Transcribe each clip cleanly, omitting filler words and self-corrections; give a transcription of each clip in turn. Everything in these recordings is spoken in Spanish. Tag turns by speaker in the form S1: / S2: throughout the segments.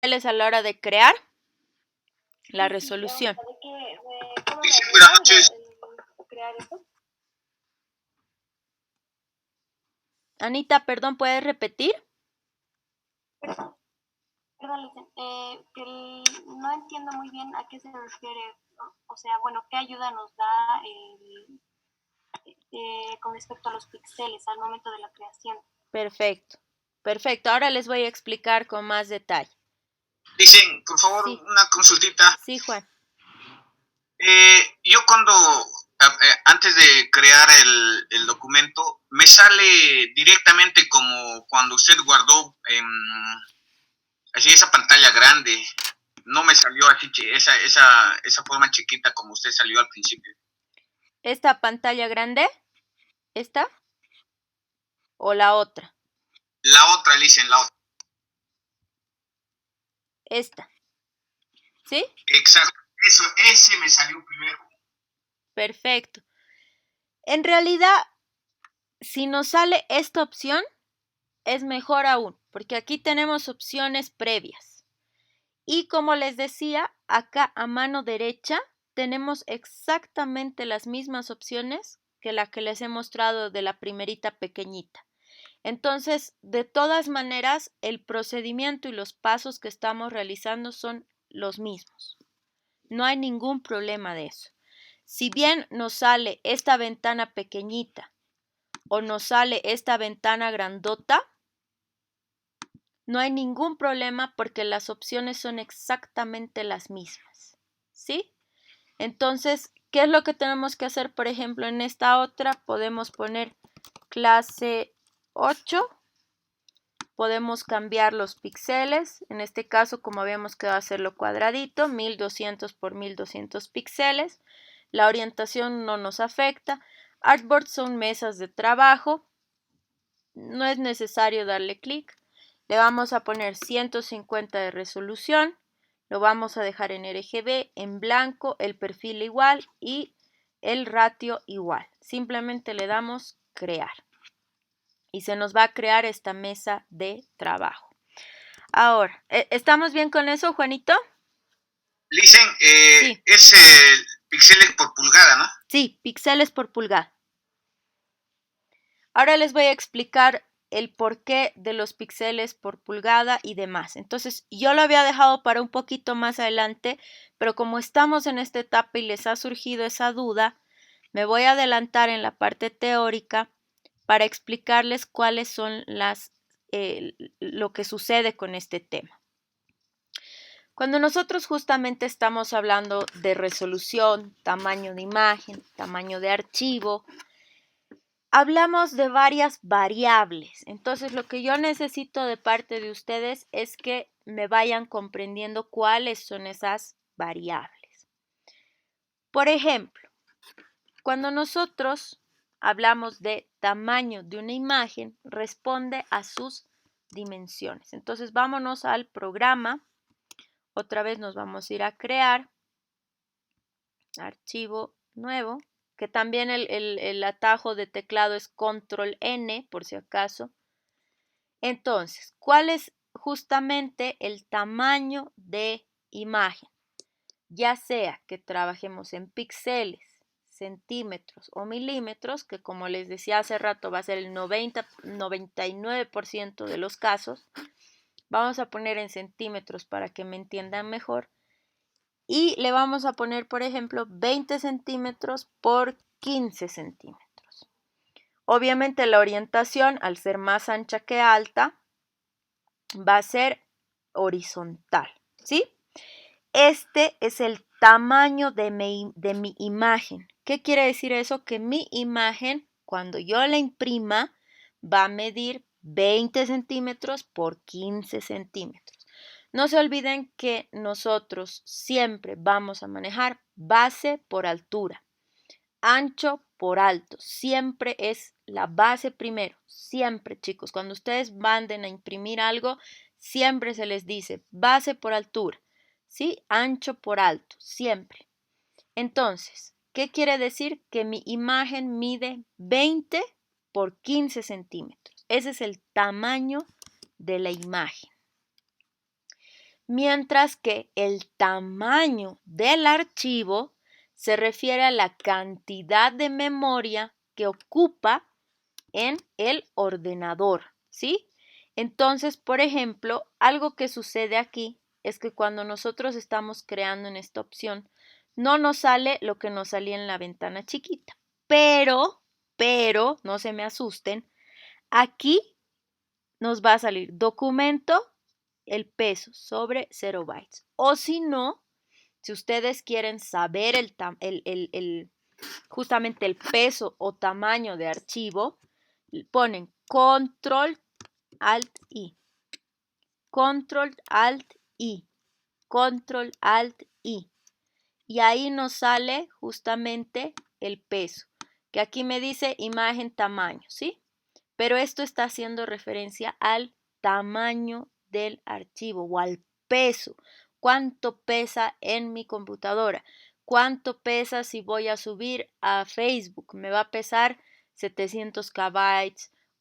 S1: a la hora de crear la resolución.
S2: Sí, buenas noches.
S1: Anita, perdón, ¿puedes repetir?
S3: Perdón, no entiendo muy bien a qué se refiere, o sea, bueno, qué ayuda nos da con respecto a los píxeles al momento de la creación.
S1: Perfecto, perfecto. Ahora les voy a explicar con más detalle.
S2: Dicen, por favor,
S1: Sí.
S2: una consultita.
S1: Sí, Juan.
S2: Yo cuando, antes de crear el documento, me sale directamente como cuando usted guardó así esa pantalla grande. No me salió así esa forma chiquita como usted salió al principio.
S1: ¿Esta pantalla grande? ¿Esta? ¿O la otra?
S2: La otra, dicen, la otra.
S1: Esta. ¿Sí?
S2: Exacto. Ese me salió primero.
S1: Perfecto. En realidad, si nos sale esta opción, es mejor aún, porque aquí tenemos opciones previas. Y como les decía, acá a mano derecha tenemos exactamente las mismas opciones que la que les he mostrado de la primerita pequeñita. Entonces, de todas maneras, el procedimiento y los pasos que estamos realizando son los mismos. No hay ningún problema de eso. Si bien nos sale esta ventana pequeñita o nos sale esta ventana grandota, no hay ningún problema porque las opciones son exactamente las mismas. ¿Sí? Entonces, ¿qué es lo que tenemos que hacer? Por ejemplo, en esta otra podemos poner clase 8. Podemos cambiar los píxeles. En este caso, como habíamos quedado hacerlo cuadradito, 1200 por 1200 píxeles. La orientación no nos afecta. Artboard son mesas de trabajo. No es necesario darle clic. Le vamos a poner 150 de resolución. Lo vamos a dejar en RGB, en blanco, el perfil igual y el ratio igual. Simplemente le damos crear. Y se nos va a crear esta mesa de trabajo. Ahora, ¿estamos bien con eso, Juanito?
S2: Dicen,
S1: Sí.
S2: es píxeles por pulgada, ¿no?
S1: Sí, píxeles por pulgada. Ahora les voy a explicar el porqué de los píxeles por pulgada y demás. Entonces, yo lo había dejado para un poquito más adelante, pero como estamos en esta etapa y les ha surgido esa duda, me voy a adelantar en la parte teórica para explicarles cuáles son lo que sucede con este tema. Cuando nosotros justamente estamos hablando de resolución, tamaño de imagen, tamaño de archivo, hablamos de varias variables. Entonces, lo que yo necesito de parte de ustedes es que me vayan comprendiendo cuáles son esas variables. Por ejemplo, cuando nosotros hablamos de tamaño de una imagen, responde a sus dimensiones. Entonces, vámonos al programa. Otra vez nos vamos a ir a crear archivo nuevo, que también el atajo de teclado es control N, por si acaso. Entonces, ¿cuál es justamente el tamaño de imagen? Ya sea que trabajemos en píxeles, centímetros o milímetros, que como les decía hace rato va a ser el 99% de los casos. Vamos a poner en centímetros para que me entiendan mejor. Y le vamos a poner, por ejemplo, 20 centímetros por 15 centímetros. Obviamente la orientación, al ser más ancha que alta, va a ser horizontal, ¿sí? Este es el tamaño de mi imagen. ¿Qué quiere decir eso? Que mi imagen, cuando yo la imprima, va a medir 20 centímetros por 15 centímetros. No se olviden que nosotros siempre vamos a manejar base por altura, ancho por alto. Siempre es la base primero. Siempre, chicos, cuando ustedes manden a imprimir algo, siempre se les dice base por altura, ¿sí? Ancho por alto, siempre. Entonces, ¿qué quiere decir? Que mi imagen mide 20 por 15 centímetros. Ese es el tamaño de la imagen. mientras que el tamaño del archivo se refiere a la cantidad de memoria que ocupa en el ordenador, ¿sí? Entonces, por ejemplo, algo que sucede aquí es que cuando nosotros estamos creando en esta opción, no nos sale lo que nos salía en la ventana chiquita, pero, no se me asusten, aquí nos va a salir documento, el peso sobre 0 bytes. O si no, si ustedes quieren saber justamente el peso o tamaño de archivo, ponen control alt i, control alt i, control alt i. Y ahí nos sale justamente el peso, que aquí me dice imagen tamaño, ¿sí? Pero esto está haciendo referencia al tamaño del archivo o al peso. ¿Cuánto pesa en mi computadora? ¿Cuánto pesa si voy a subir a Facebook? Me va a pesar 700 KB,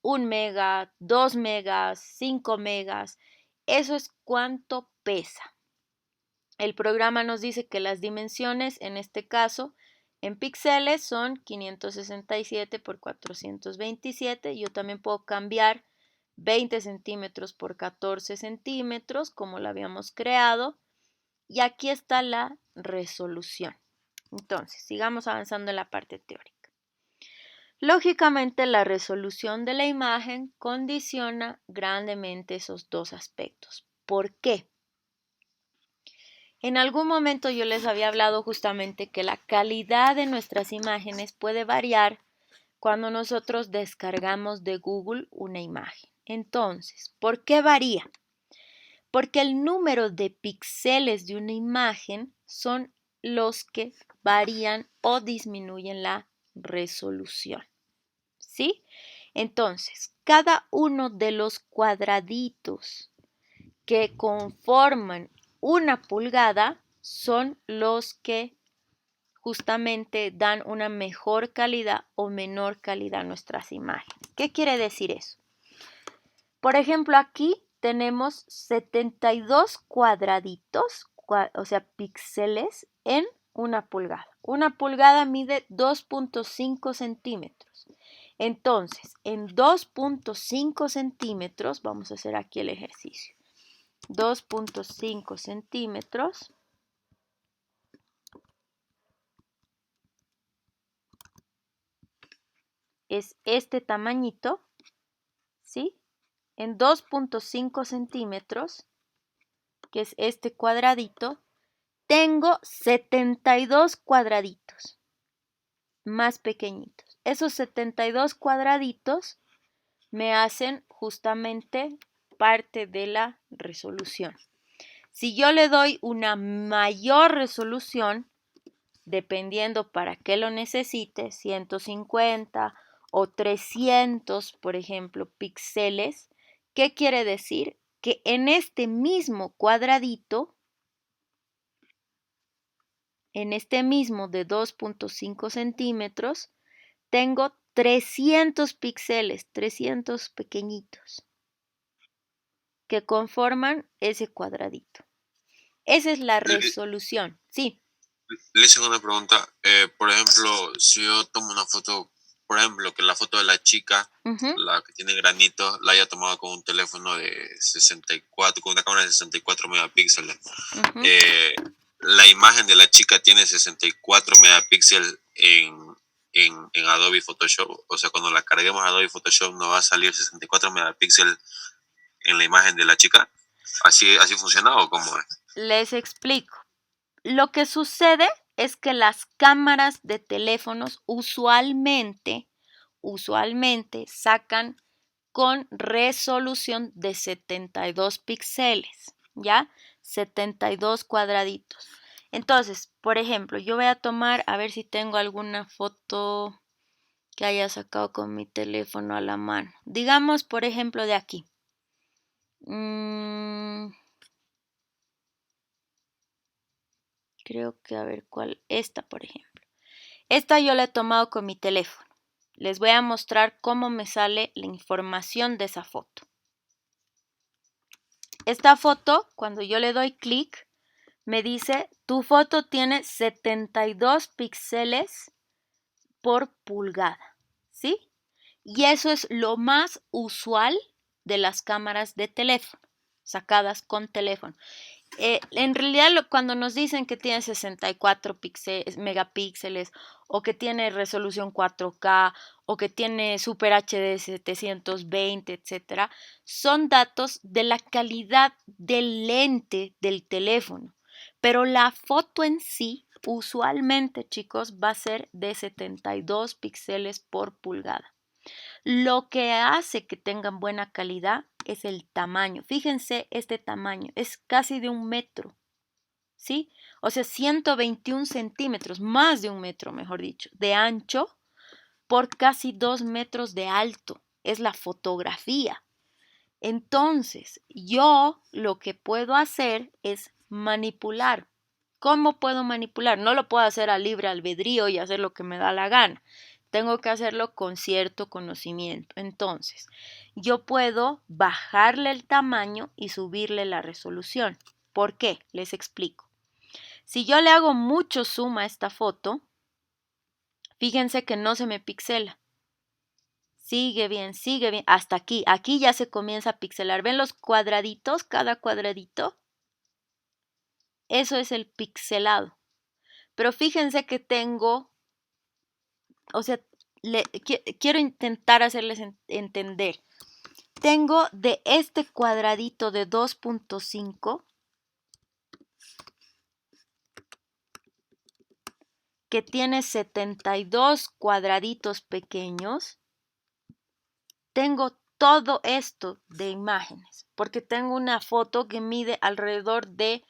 S1: 1 mega, 2 megas, 5 megas. Eso es cuánto pesa. El programa nos dice que las dimensiones, en este caso, en píxeles son 567 por 427. Yo también puedo cambiar 20 centímetros por 14 centímetros, como lo habíamos creado. Y aquí está la resolución. Entonces, sigamos avanzando en la parte teórica. Lógicamente, la resolución de la imagen condiciona grandemente esos dos aspectos. ¿Por qué? En algún momento yo les había hablado justamente que la calidad de nuestras imágenes puede variar cuando nosotros descargamos de Google una imagen. Entonces, ¿por qué varía? Porque el número de píxeles de una imagen son los que varían o disminuyen la resolución. ¿Sí? Entonces, cada uno de los cuadraditos que conforman una pulgada son los que justamente dan una mejor calidad o menor calidad a nuestras imágenes. ¿Qué quiere decir eso? Por ejemplo, aquí tenemos 72 cuadraditos, o sea, píxeles en una pulgada. Una pulgada mide 2.5 centímetros. Entonces, en 2.5 centímetros, vamos a hacer aquí el ejercicio. 2.5 centímetros es este tamañito, ¿sí? En 2.5 centímetros, que es este cuadradito, tengo 72 cuadraditos más pequeñitos. Esos 72 cuadraditos me hacen justamente parte de la resolución. Si yo le doy una mayor resolución, dependiendo para qué lo necesite, 150 o 300, por ejemplo, píxeles, ¿qué quiere decir? Que en este mismo cuadradito, en este mismo de 2.5 centímetros, tengo 300 píxeles, 300 pequeñitos, que conforman ese cuadradito. Esa es la resolución, sí.
S4: Le hice una pregunta. Por ejemplo, si yo tomo una foto, por ejemplo, que la foto de la chica, la que tiene granitos, la haya tomado con un teléfono de 64, con una cámara de 64 megapíxeles. La imagen de la chica tiene 64 megapíxeles en Adobe Photoshop. O sea, cuando la carguemos a Adobe Photoshop, ¿no va a salir 64 megapíxeles en la imagen de la chica? ¿Así funciona o cómo es?
S1: Les explico. Lo que sucede es que las cámaras de teléfonos usualmente sacan con resolución de 72 píxeles, ¿ya? 72 cuadraditos. Entonces, por ejemplo, yo voy a tomar, a ver si tengo alguna foto que haya sacado con mi teléfono a la mano. Digamos, por ejemplo, de aquí. Creo que a ver cuál, esta por ejemplo. Esta yo la he tomado con mi teléfono. Les voy a mostrar cómo me sale la información de esa foto. esta foto, cuando yo le doy clic, me dice, tu foto tiene 72 píxeles por pulgada, ¿sí? Y eso es lo más usual de las cámaras de teléfono, sacadas con teléfono. En realidad, cuando nos dicen que tiene 64 megapíxeles o que tiene resolución 4K o que tiene Super HD 720, etcétera, son datos de la calidad del lente del teléfono. Pero la foto en sí, usualmente, chicos, va a ser de 72 píxeles por pulgada. Lo que hace que tengan buena calidad es el tamaño. Fíjense este tamaño, es casi de 1 metro, ¿sí? O sea, 121 centímetros, más de 1 metro, mejor dicho, de ancho por casi 2 metros de alto. Es la fotografía. Entonces, yo lo que puedo hacer es manipular. ¿Cómo puedo manipular? No lo puedo hacer a libre albedrío y hacer lo que me da la gana. Tengo que hacerlo con cierto conocimiento. Entonces, yo puedo bajarle el tamaño y subirle la resolución. ¿Por qué? Les explico. Si yo le hago mucho zoom a esta foto, fíjense que no se me pixela. Sigue bien, hasta aquí. Aquí ya se comienza a pixelar. ¿Ven los cuadraditos? Cada cuadradito. Eso es el pixelado. Pero fíjense que tengo, o sea, quiero intentar hacerles entender. Tengo de este cuadradito de 2.5 que tiene 72 cuadraditos pequeños. Tengo todo esto de imágenes, porque tengo una foto que mide alrededor de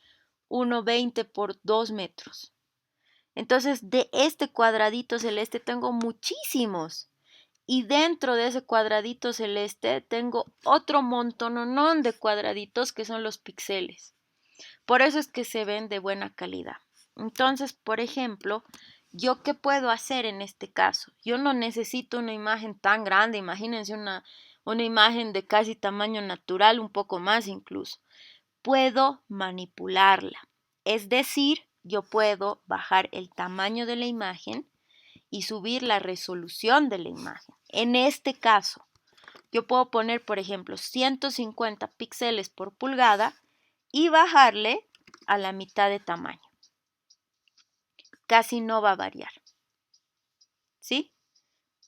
S1: 1,20 por 2 metros. Entonces, de este cuadradito celeste tengo muchísimos. Y dentro de ese cuadradito celeste tengo otro montononón de cuadraditos que son los píxeles. Por eso es que se ven de buena calidad. Entonces, por ejemplo, ¿yo qué puedo hacer en este caso? Yo no necesito una imagen tan grande, imagínense una imagen de casi tamaño natural, un poco más incluso. Puedo manipularla, es decir, yo puedo bajar el tamaño de la imagen y subir la resolución de la imagen. En este caso, yo puedo poner, por ejemplo, 150 píxeles por pulgada y bajarle a la mitad de tamaño. Casi no va a variar, ¿sí?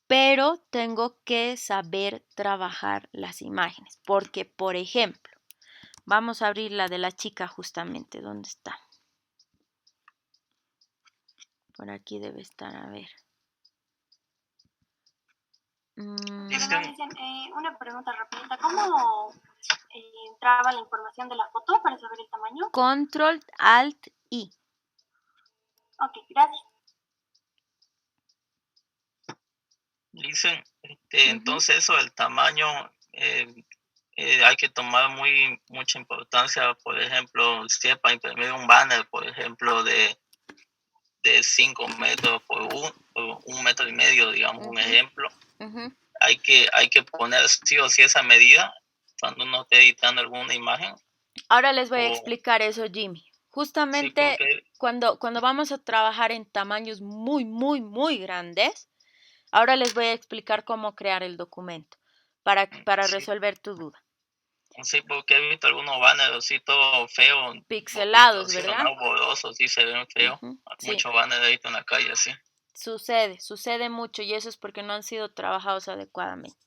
S1: Pero tengo que saber trabajar las imágenes, porque, por ejemplo, vamos a abrir la de la chica justamente. ¿Dónde está? Por aquí debe estar, a ver.
S3: Una pregunta rapidita. ¿Cómo entraba la información de la foto para saber el tamaño?
S1: Control Alt I.
S3: Ok, gracias.
S5: Dicen, entonces eso del tamaño hay que tomar mucha importancia. Por ejemplo, si es para imprimir un banner, por ejemplo, de 5 metros por 1,5 metros, digamos, un ejemplo. Hay que poner sí o sí esa medida cuando uno esté editando alguna imagen.
S1: Ahora les voy a explicar eso, Jimmy. Justamente
S5: sí,
S1: cuando vamos a trabajar en tamaños muy, muy, muy grandes, ahora les voy a explicar cómo crear el documento para resolver tu duda.
S5: Sí, porque he visto algunos banners así todo feos.
S1: Pixelados, ¿verdad?
S5: Borrosos, sí se ven feos. Muchos banners he visto en la calle así.
S1: Sucede mucho y eso es porque no han sido trabajados adecuadamente.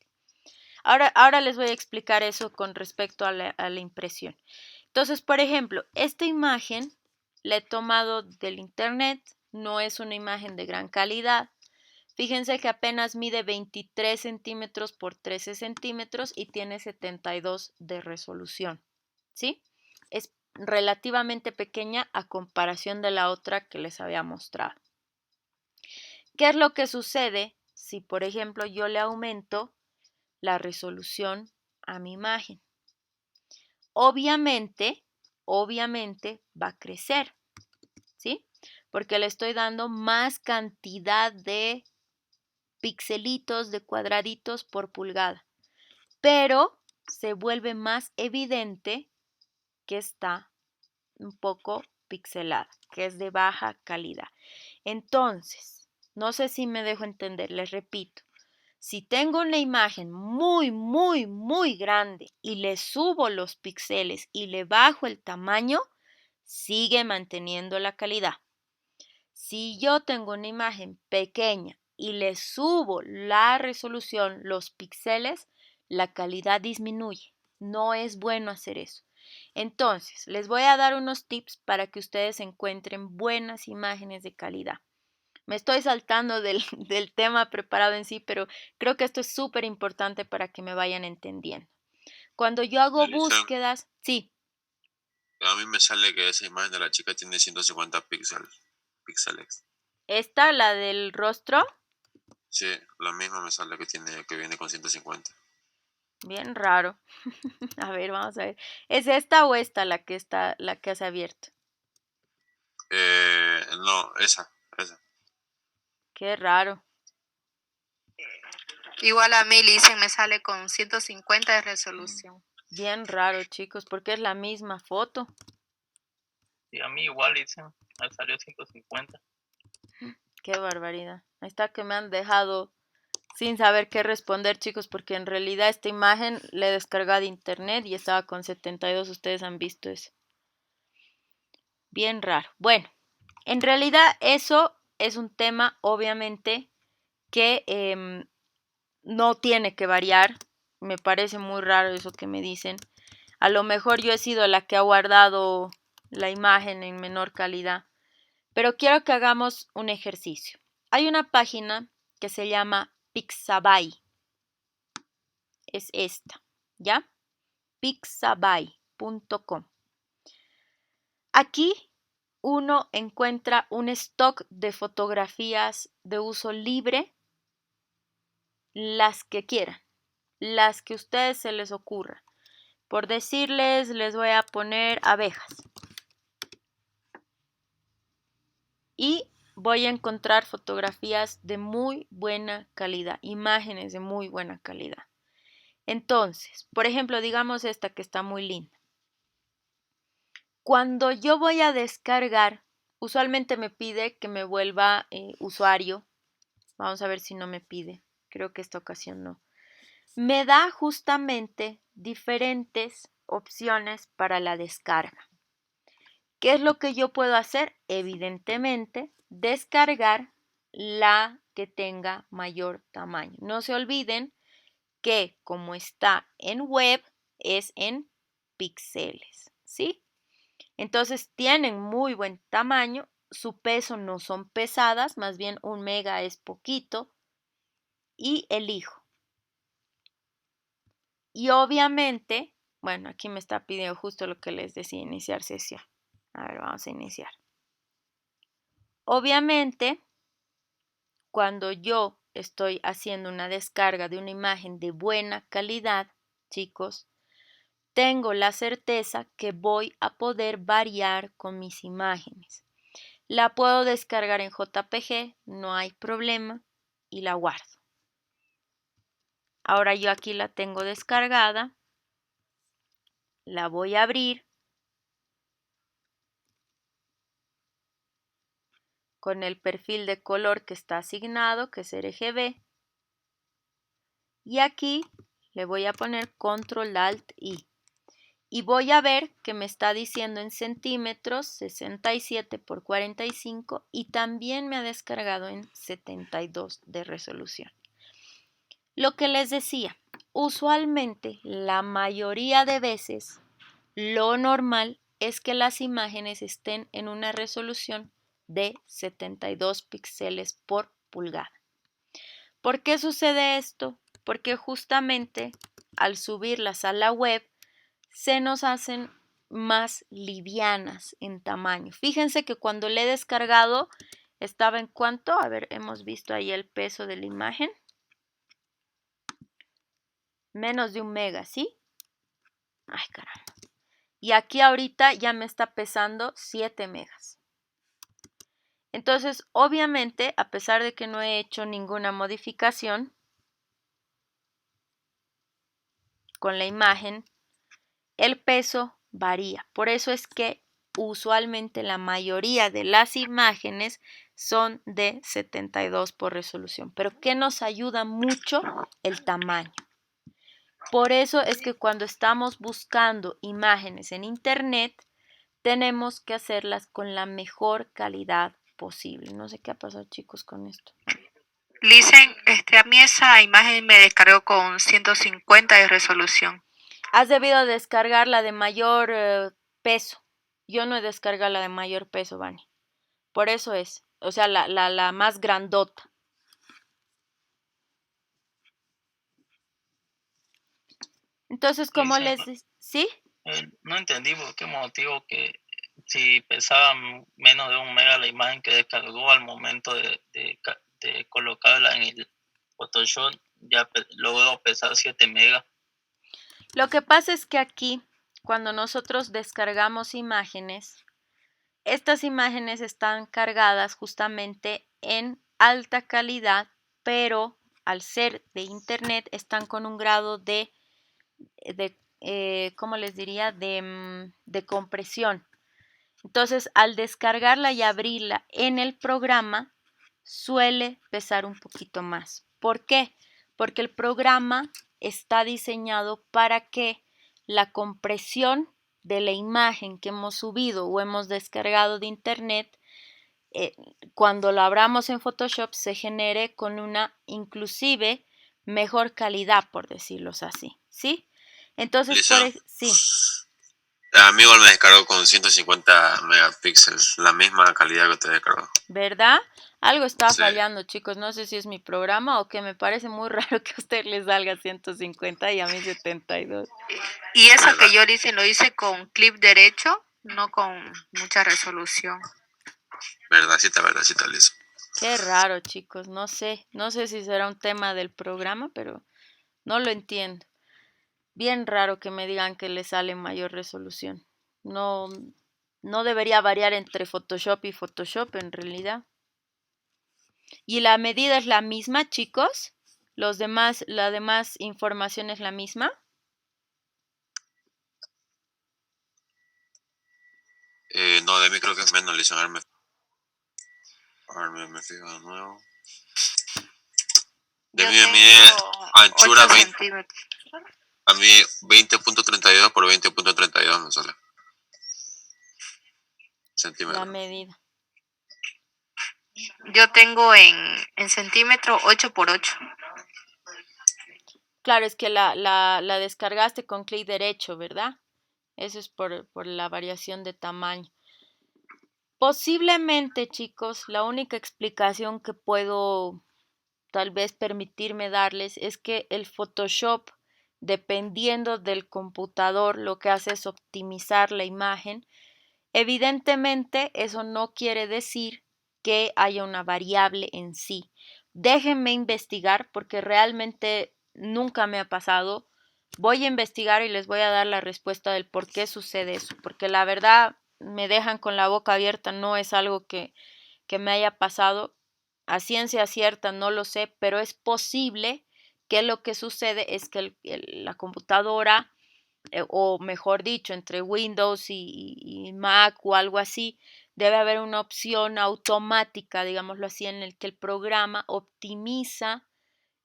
S1: Ahora les voy a explicar eso con respecto a la impresión. Entonces, por ejemplo, esta imagen la he tomado del internet, no es una imagen de gran calidad. Fíjense que apenas mide 23 centímetros por 13 centímetros y tiene 72 de resolución, ¿sí? Es relativamente pequeña a comparación de la otra que les había mostrado. ¿Qué es lo que sucede si, por ejemplo, yo le aumento la resolución a mi imagen? Obviamente va a crecer, ¿sí? Porque le estoy dando más cantidad de pixelitos, de cuadraditos por pulgada. Pero se vuelve más evidente que está un poco pixelada, que es de baja calidad. Entonces, no sé si me dejo entender, les repito, si tengo una imagen muy, muy, muy grande y le subo los píxeles y le bajo el tamaño, sigue manteniendo la calidad. Si yo tengo una imagen pequeña y le subo la resolución, los píxeles, la calidad disminuye. No es bueno hacer eso. Entonces, les voy a dar unos tips para que ustedes encuentren buenas imágenes de calidad. Me estoy saltando del tema preparado en sí, pero creo que esto es súper importante para que me vayan entendiendo. Cuando yo hago búsquedas, sí.
S4: A mí me sale que esa imagen de la chica tiene 150 píxeles.
S1: ¿Esta, la del rostro?
S4: Sí, la misma me sale que viene con 150.
S1: Bien raro. A ver, vamos a ver. ¿Es esta o esta la que has abierto?
S4: No, esa.
S1: Qué raro.
S6: Igual a mí, Listen, me sale con 150 de resolución.
S1: Bien raro, chicos, porque es la misma foto.
S5: Y a mí igual, Listen, me salió 150.
S1: Qué barbaridad. Ahí está que me han dejado sin saber qué responder, chicos, porque en realidad esta imagen la he descargado de internet y estaba con 72. Ustedes han visto eso. Bien raro. Bueno, en realidad eso es un tema, obviamente, que no tiene que variar. Me parece muy raro eso que me dicen. A lo mejor yo he sido la que ha guardado la imagen en menor calidad. Pero quiero que hagamos un ejercicio. Hay una página que se llama Pixabay. Es esta, ¿ya? Pixabay.com. Aquí uno encuentra un stock de fotografías de uso libre, las que quieran, las que a ustedes se les ocurra. Por decirles, les voy a poner abejas. Y voy a encontrar fotografías de muy buena calidad, imágenes de muy buena calidad. Entonces, por ejemplo, digamos esta que está muy linda. Cuando yo voy a descargar, usualmente me pide que me vuelva usuario. Vamos a ver si no me pide. Creo que esta ocasión no. Me da justamente diferentes opciones para la descarga. ¿Qué es lo que yo puedo hacer? Evidentemente, descargar la que tenga mayor tamaño. No se olviden que como está en web, es en píxeles, ¿sí? Entonces tienen muy buen tamaño, su peso no son pesadas, más bien 1 mega es poquito, y elijo. Y obviamente, bueno, aquí me está pidiendo justo lo que les decía, iniciar sesión. A ver, vamos a iniciar. Obviamente, cuando yo estoy haciendo una descarga de una imagen de buena calidad, chicos, tengo la certeza que voy a poder variar con mis imágenes. La puedo descargar en JPG, no hay problema, y la guardo. Ahora yo aquí la tengo descargada, la voy a abrir con el perfil de color que está asignado, que es RGB, y aquí le voy a poner Control Alt I. Y voy a ver que me está diciendo en centímetros 67 por 45 y también me ha descargado en 72 de resolución. Lo que les decía, usualmente la mayoría de veces lo normal es que las imágenes estén en una resolución de 72 píxeles por pulgada. ¿Por qué sucede esto? Porque justamente al subirlas a la web se nos hacen más livianas en tamaño. Fíjense que cuando le he descargado estaba en cuánto, a ver, hemos visto ahí el peso de la imagen. Menos de 1 mega, ¿sí? Ay, caramba. Y aquí ahorita ya me está pesando 7 megas. Entonces, obviamente, a pesar de que no he hecho ninguna modificación con la imagen, el peso varía. Por eso es que usualmente la mayoría de las imágenes son de 72 por resolución. Pero ¿qué nos ayuda mucho? El tamaño. Por eso es que cuando estamos buscando imágenes en internet, tenemos que hacerlas con la mejor calidad posible. No sé qué ha pasado, chicos, con esto.
S6: Listen, a mí esa imagen me descargó con 150 de resolución.
S1: Has debido descargar la de mayor peso. Yo no he descargado la de mayor peso, Vani. Por eso es. O sea, la más grandota. Entonces, ¿cómo
S5: Listen,
S1: ¿sí?
S5: no entendí por qué motivo que si pesaba menos de 1 mega la imagen que descargó al momento de colocarla en el Photoshop, ya logró pesar 7 megas.
S1: Lo que pasa es que aquí, cuando nosotros descargamos imágenes, estas imágenes están cargadas justamente en alta calidad, pero al ser de internet están con un grado de ¿cómo les diría? De compresión. Entonces, al descargarla y abrirla en el programa, suele pesar un poquito más. ¿Por qué? Porque el programa está diseñado para que la compresión de la imagen que hemos subido o hemos descargado de internet, cuando lo abramos en Photoshop, se genere con una inclusive mejor calidad, por decirlo así, ¿sí? Entonces,
S4: Lisa,
S1: sí,
S4: a mí igual me descargó con 150 megapíxeles, la misma calidad que te descargó.
S1: ¿verdad? Algo está
S4: Sí.
S1: fallando, chicos. No sé si es mi programa o que me parece muy raro que a usted les salga 150 y a mí 72.
S6: Y eso
S4: ¿Verdad?
S6: que yo lo hice con clip derecho, no con mucha resolución.
S4: Verdadcita, Lisa.
S1: Qué raro, chicos. No sé si será un tema del programa, pero no lo entiendo. Bien raro que me digan que le sale mayor resolución. No, no debería variar entre Photoshop y Photoshop en realidad. ¿Y la medida es la misma, chicos? La demás información es la misma.
S4: No, de mí creo que es menos, Lisa. A ver, me fijo de nuevo. De
S6: Yo
S4: mí me
S6: tengo
S4: mide anchura
S6: 8
S4: 20,
S6: centímetros.
S4: a mí 20.32 por 20.32 me sale.
S1: La
S4: Centímetros.
S1: medida.
S6: Yo tengo en centímetros 8 por 8.
S1: Claro, es que la descargaste con clic derecho, ¿verdad? Eso es por la variación de tamaño. Posiblemente, chicos, la única explicación que puedo tal vez permitirme darles es que el Photoshop, dependiendo del computador, lo que hace es optimizar la imagen. Evidentemente, eso no quiere decir que haya una variable en sí. Déjenme investigar porque realmente nunca me ha pasado. Voy a investigar y les voy a dar la respuesta del por qué sucede eso, porque la verdad me dejan con la boca abierta, no es algo que me haya pasado. A ciencia cierta no lo sé, pero es posible que lo que sucede es que la computadora, o mejor dicho, entre Windows y Mac o algo así, debe haber una opción automática, digámoslo así, en el que el programa optimiza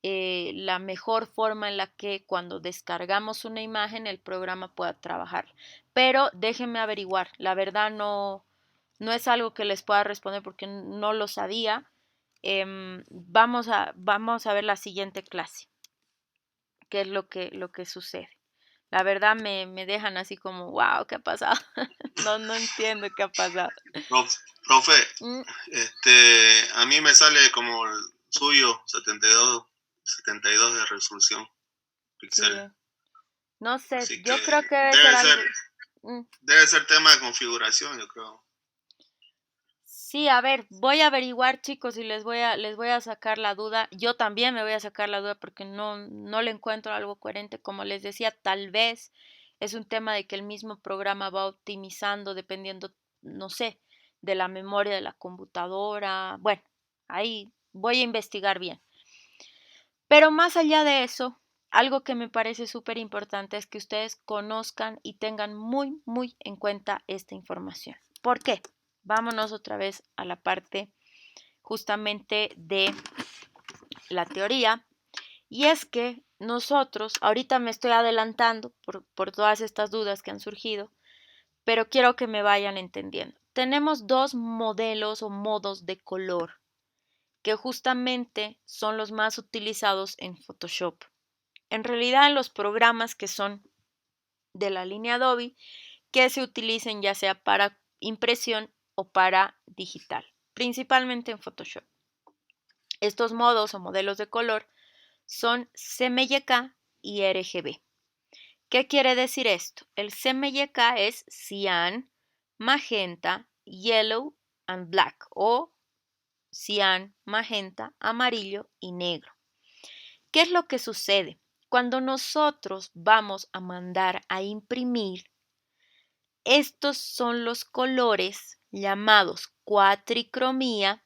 S1: la mejor forma en la que cuando descargamos una imagen el programa pueda trabajar. Pero déjenme averiguar, la verdad no es algo que les pueda responder porque no lo sabía. Vamos a ver la siguiente clase, qué es lo que sucede. La verdad me dejan así como, wow, ¿qué ha pasado? No entiendo qué ha pasado.
S7: Profe,
S1: Mm,
S7: a mí me sale como el suyo, 72 de resolución
S1: sí,
S7: pixel.
S1: no sé,
S7: Así
S1: yo
S7: que
S1: creo que debe ser algo.
S7: debe ser tema de configuración, yo creo.
S1: Sí, a ver, voy a averiguar, chicos, y les voy a sacar la duda. Yo también me voy a sacar la duda porque no le encuentro algo coherente. Como les decía, tal vez es un tema de que el mismo programa va optimizando dependiendo, no sé, de la memoria de la computadora. Bueno, ahí voy a investigar bien. Pero más allá de eso, algo que me parece súper importante es que ustedes conozcan y tengan muy, muy en cuenta esta información. ¿Por qué? Vámonos otra vez a la parte justamente de la teoría. Y es que nosotros, ahorita me estoy adelantando por todas estas dudas que han surgido, pero quiero que me vayan entendiendo. Tenemos dos modelos o modos de color que justamente son los más utilizados en Photoshop. En realidad en los programas que son de la línea Adobe que se utilicen ya sea para impresión o para digital, principalmente en Photoshop. Estos modos o modelos de color son CMYK y RGB. ¿Qué quiere decir esto? El CMYK es cian, magenta, yellow and black o cian, magenta, amarillo y negro. ¿Qué es lo que sucede? Cuando nosotros vamos a mandar a imprimir, estos son los colores llamados cuatricromía,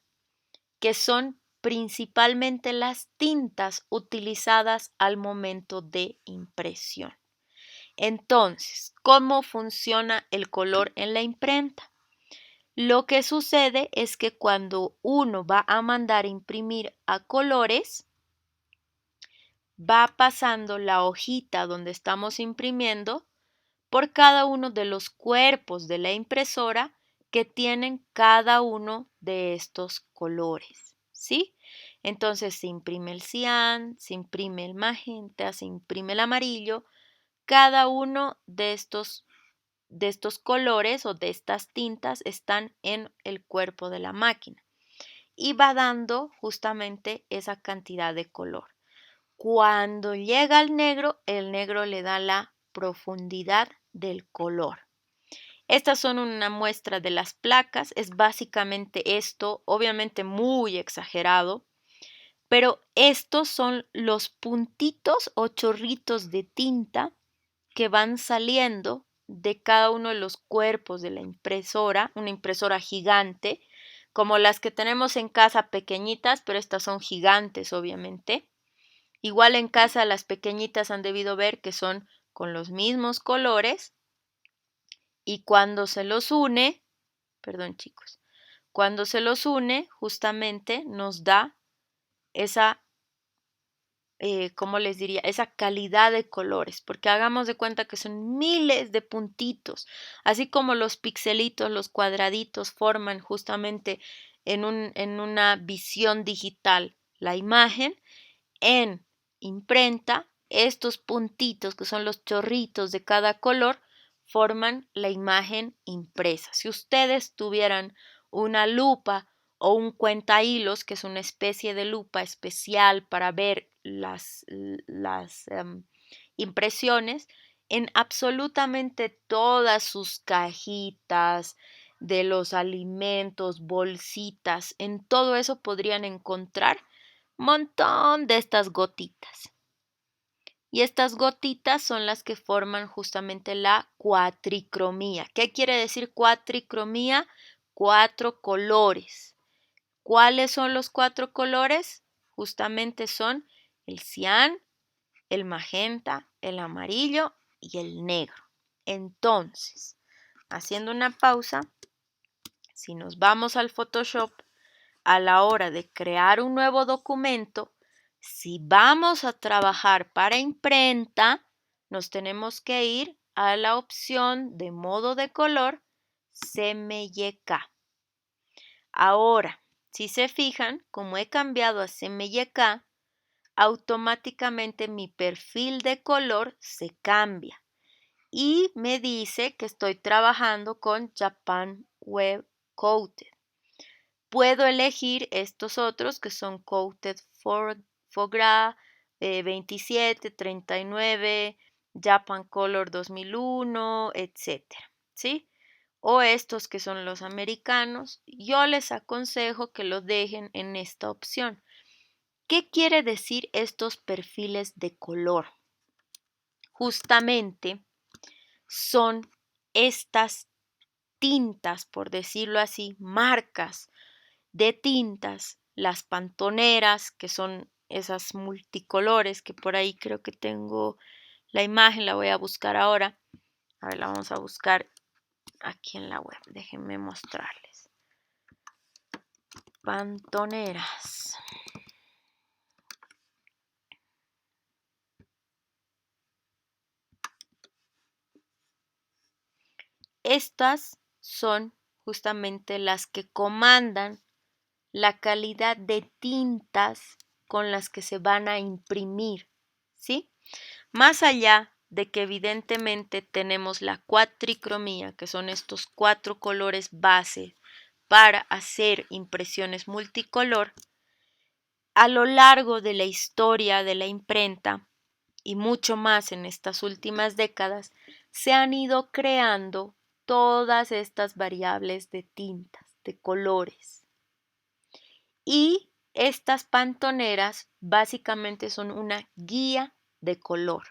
S1: que son principalmente las tintas utilizadas al momento de impresión. Entonces, ¿cómo funciona el color en la imprenta? Lo que sucede es que cuando uno va a mandar imprimir a colores, va pasando la hojita donde estamos imprimiendo por cada uno de los cuerpos de la impresora que tienen cada uno de estos colores, ¿sí? Entonces se imprime el cian, se imprime el magenta, se imprime el amarillo. Cada uno de estos colores o de estas tintas están en el cuerpo de la máquina y va dando justamente esa cantidad de color. Cuando llega al negro, el negro le da la profundidad del color. Estas son una muestra de las placas, es básicamente esto, obviamente muy exagerado, pero estos son los puntitos o chorritos de tinta que van saliendo de cada uno de los cuerpos de la impresora, una impresora gigante, como las que tenemos en casa pequeñitas, pero estas son gigantes obviamente. Igual en casa las pequeñitas han debido ver que son con los mismos colores y cuando se los une, perdón chicos, cuando se los une justamente nos da esa, ¿cómo les diría? Esa calidad de colores, porque hagamos de cuenta que son miles de puntitos, así como los pixelitos, los cuadraditos forman justamente en una visión digital la imagen, en imprenta, estos puntitos que son los chorritos de cada color forman la imagen impresa. Si ustedes tuvieran una lupa o un cuentahilos, que es una especie de lupa especial para ver las impresiones, en absolutamente todas sus cajitas de los alimentos, bolsitas, en todo eso podrían encontrar montón de estas gotitas. Y estas gotitas son las que forman justamente la cuatricromía. ¿Qué quiere decir cuatricromía? 4 colores. ¿Cuáles son los 4 colores? Justamente son el cian, el magenta, el amarillo y el negro. Entonces, haciendo una pausa, si nos vamos al Photoshop, a la hora de crear un nuevo documento, si vamos a trabajar para imprenta, nos tenemos que ir a la opción de modo de color CMYK. Ahora, si se fijan, como he cambiado a CMYK, automáticamente mi perfil de color se cambia y me dice que estoy trabajando con Japan Web Coated. Puedo elegir estos otros que son Coated Foie Gras 27, 39, Japan Color 2001, etc. ¿Sí? O estos que son los americanos. Yo les aconsejo que lo dejen en esta opción. ¿Qué quiere decir estos perfiles de color? Justamente son estas tintas, por decirlo así, marcas de tintas, las pantoneras, que son esas multicolores, que por ahí creo que tengo la imagen, la voy a buscar ahora. A ver, la vamos a buscar aquí en la web. Déjenme mostrarles. Pantoneras. Estas son justamente las que comandan la calidad de tintas con las que se van a imprimir, ¿sí? Más allá de que evidentemente tenemos la cuatricromía, que son estos 4 colores base para hacer impresiones multicolor, a lo largo de la historia de la imprenta y mucho más en estas últimas décadas, se han ido creando todas estas variables de tintas, de colores. Y estas pantoneras básicamente son una guía de color.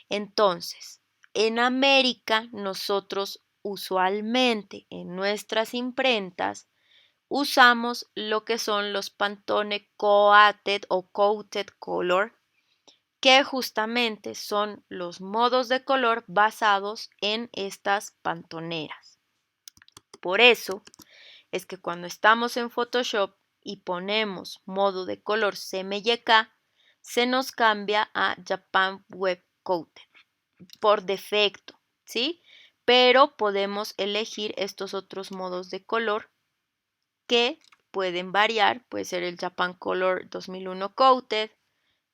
S1: Entonces, en América nosotros usualmente en nuestras imprentas usamos lo que son los Pantone Coated o Coated Color, que justamente son los modos de color basados en estas pantoneras. Por eso es que cuando estamos en Photoshop y ponemos modo de color CMYK, se nos cambia a Japan Web Coated por defecto, ¿sí? Pero podemos elegir estos otros modos de color que pueden variar. Puede ser el Japan Color 2001 Coated,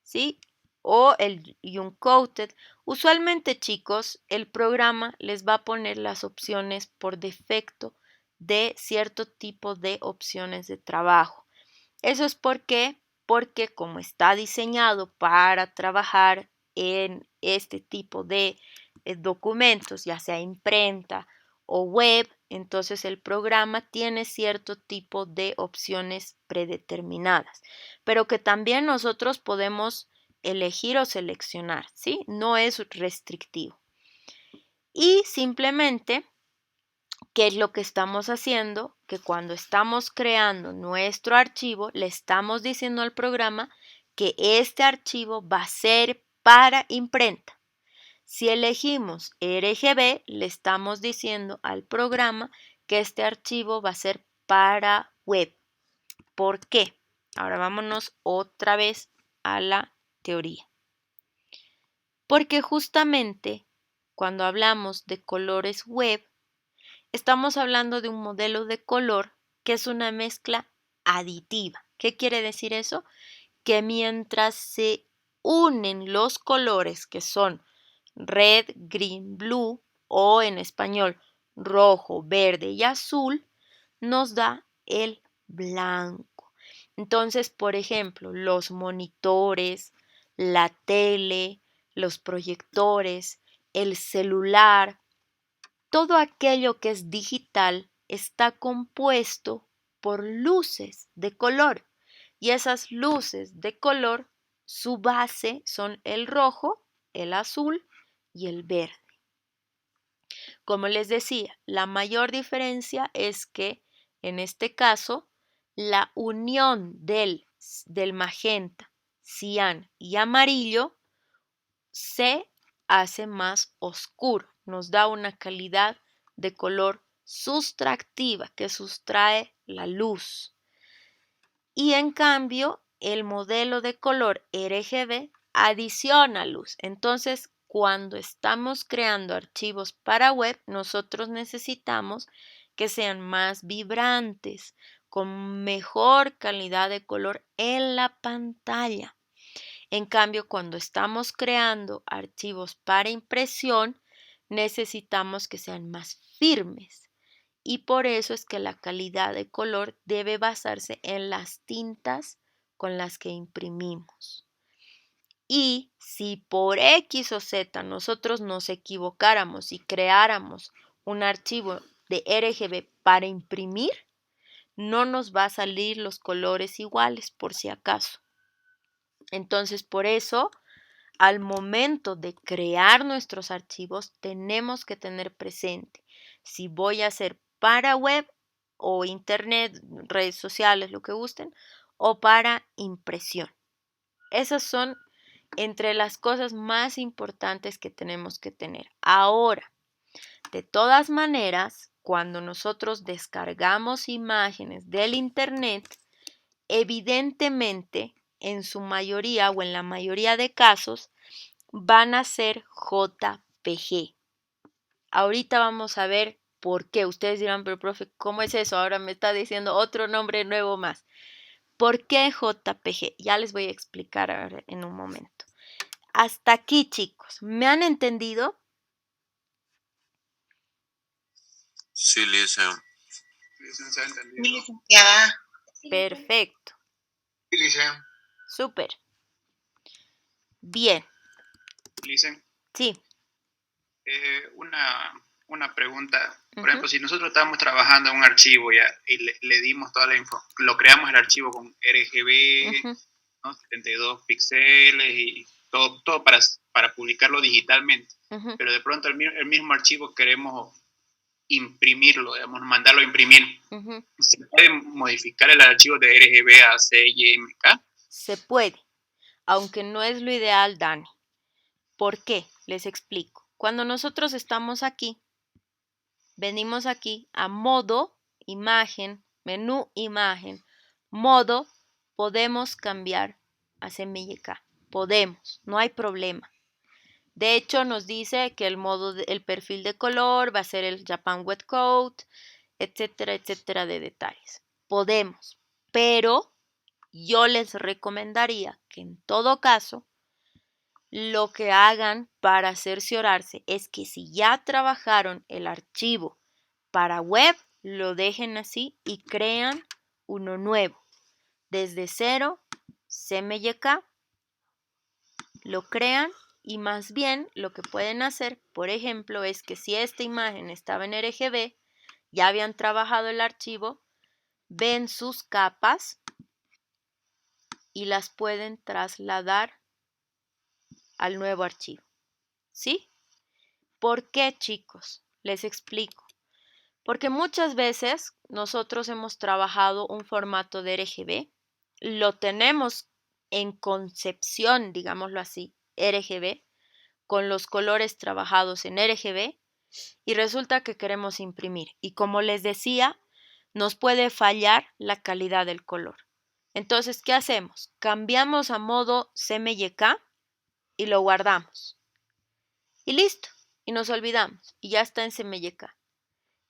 S1: ¿sí? O el Uncoated. Usualmente, chicos, el programa les va a poner las opciones por defecto de cierto tipo de opciones de trabajo. Eso es porque como está diseñado para trabajar en este tipo de documentos, ya sea imprenta o web, entonces el programa tiene cierto tipo de opciones predeterminadas, pero que también nosotros podemos elegir o seleccionar, ¿sí? No es restrictivo. Y simplemente, ¿qué es lo que estamos haciendo? Que cuando estamos creando nuestro archivo, le estamos diciendo al programa que este archivo va a ser para imprenta. Si elegimos RGB, le estamos diciendo al programa que este archivo va a ser para web. ¿Por qué? Ahora vámonos otra vez a la teoría. Porque justamente cuando hablamos de colores web, estamos hablando de un modelo de color que es una mezcla aditiva. ¿Qué quiere decir eso? Que mientras se unen los colores que son red, green, blue o en español rojo, verde y azul, nos da el blanco. Entonces, por ejemplo, los monitores, la tele, los proyectores, el celular, todo aquello que es digital está compuesto por luces de color y esas luces de color, su base son el rojo, el azul y el verde. Como les decía, la mayor diferencia es que en este caso la unión del magenta, cian y amarillo se hace más oscuro, nos da una calidad de color sustractiva que sustrae la luz. Y en cambio, el modelo de color RGB adiciona luz. Entonces, cuando estamos creando archivos para web, nosotros necesitamos que sean más vibrantes, con mejor calidad de color en la pantalla. En cambio, cuando estamos creando archivos para impresión, necesitamos que sean más firmes. Y por eso es que la calidad de color debe basarse en las tintas con las que imprimimos. Y si por X o Z nosotros nos equivocáramos y creáramos un archivo de RGB para imprimir, no nos va a salir los colores iguales por si acaso. Entonces, por eso, al momento de crear nuestros archivos, tenemos que tener presente si voy a hacer para web o internet, redes sociales, lo que gusten, o para impresión. Esas son entre las cosas más importantes que tenemos que tener. Ahora, de todas maneras, cuando nosotros descargamos imágenes del internet, evidentemente, en su mayoría o en la mayoría de casos, van a ser JPG. Ahorita vamos a ver por qué. Ustedes dirán, pero profe, ¿cómo es eso? Ahora me está diciendo otro nombre nuevo más. ¿Por qué JPG? Ya les voy a explicar ahora en un momento. Hasta aquí, chicos. ¿Me han entendido?
S4: Sí, Lisa.
S8: Licenciada.
S1: Perfecto.
S2: Sí, Lisa.
S1: Súper. Bien.
S9: Lisa,
S1: Sí.
S9: una pregunta. Por ejemplo, si nosotros estamos trabajando en un archivo ya y le dimos toda la info, lo creamos el archivo con RGB, ¿no? 72 píxeles y todo para publicarlo digitalmente. Pero de pronto el mismo archivo queremos imprimirlo, digamos, mandarlo a imprimir. ¿Se puede modificar el archivo de RGB a CMYK?
S1: Se puede, aunque no es lo ideal, Dani. ¿Por qué? Les explico. Cuando nosotros estamos aquí, venimos aquí a modo, imagen, menú, imagen, modo, podemos cambiar a CMYK. Podemos, no hay problema. De hecho, nos dice que el perfil de color va a ser el Japan Wet Coat, etcétera, etcétera, de detalles. Podemos, pero yo les recomendaría que en todo caso, lo que hagan para cerciorarse es que si ya trabajaron el archivo para web, lo dejen así y crean uno nuevo. Desde cero, CMYK, lo crean. Y más bien lo que pueden hacer, por ejemplo, es que si esta imagen estaba en RGB, ya habían trabajado el archivo, ven sus capas y las pueden trasladar al nuevo archivo. ¿Sí? ¿Por qué, chicos? Les explico. Porque muchas veces nosotros hemos trabajado un formato de RGB, lo tenemos en concepción, digámoslo así, RGB, con los colores trabajados en RGB y resulta que queremos imprimir. Y como les decía, nos puede fallar la calidad del color. Entonces, ¿qué hacemos? Cambiamos a modo CMYK y lo guardamos. Y listo. Y nos olvidamos. Y ya está en CMYK.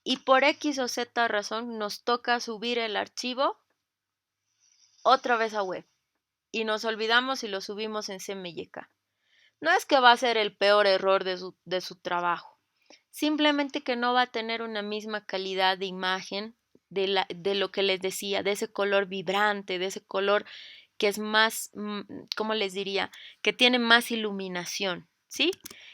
S1: Y por X o Z razón nos toca subir el archivo otra vez a web. Y nos olvidamos y lo subimos en CMYK. No es que va a ser el peor error de su trabajo, simplemente que no va a tener una misma calidad de imagen de lo que les decía, de ese color vibrante, de ese color que es más, ¿cómo les diría? Que tiene más iluminación, ¿sí?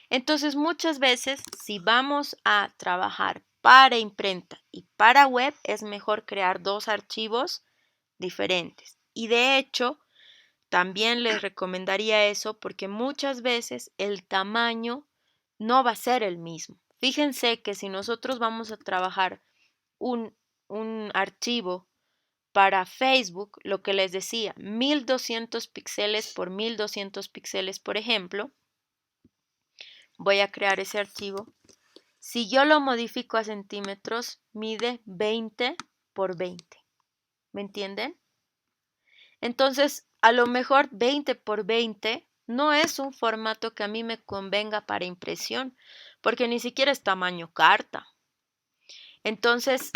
S1: Entonces muchas veces si vamos a trabajar para imprenta y para web es mejor crear dos archivos diferentes. Y de hecho, también les recomendaría eso porque muchas veces el tamaño no va a ser el mismo. Fíjense que si nosotros vamos a trabajar un archivo para Facebook, lo que les decía, 1200 píxeles por 1200 píxeles, por ejemplo, voy a crear ese archivo. Si yo lo modifico a centímetros, mide 20 por 20. ¿Me entienden? Entonces, a lo mejor 20 por 20 no es un formato que a mí me convenga para impresión, porque ni siquiera es tamaño carta. Entonces,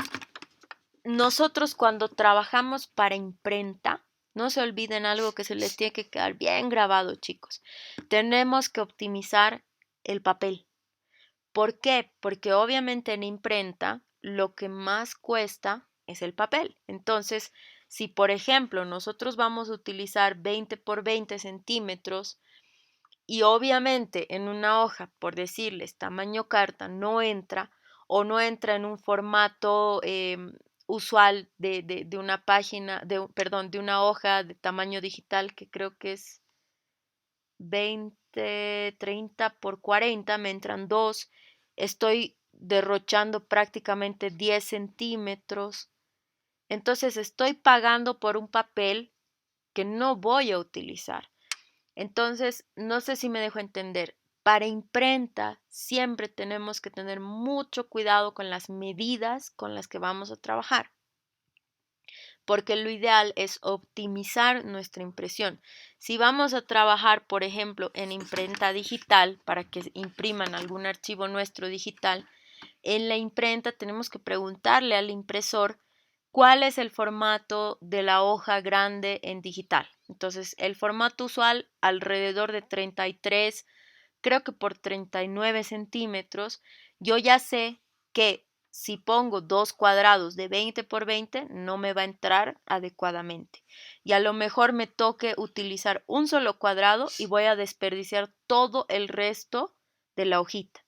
S1: nosotros cuando trabajamos para imprenta, no se olviden algo que se les tiene que quedar bien grabado, chicos. Tenemos que optimizar el papel. ¿Por qué? Porque obviamente en imprenta lo que más cuesta es el papel. Entonces, si por ejemplo nosotros vamos a utilizar 20 por 20 centímetros y obviamente en una hoja, por decirles, tamaño carta no entra o no entra en un formato usual de una página, de una hoja de tamaño digital que creo que es 20, 30 por 40, me entran dos, estoy derrochando prácticamente 10 centímetros. Entonces estoy pagando por un papel que no voy a utilizar. Entonces, no sé si me dejo entender. Para imprenta siempre tenemos que tener mucho cuidado con las medidas con las que vamos a trabajar, porque lo ideal es optimizar nuestra impresión. Si vamos a trabajar, por ejemplo, en imprenta digital, para que impriman algún archivo nuestro digital, en la imprenta tenemos que preguntarle al impresor cuál es el formato de la hoja grande en digital. Entonces, el formato usual alrededor de 33, creo que por 39 centímetros, yo ya sé que si pongo 2 cuadrados de 20 por 20 no me va a entrar adecuadamente. Y a lo mejor me toque utilizar un solo cuadrado y voy a desperdiciar todo el resto de la hojita.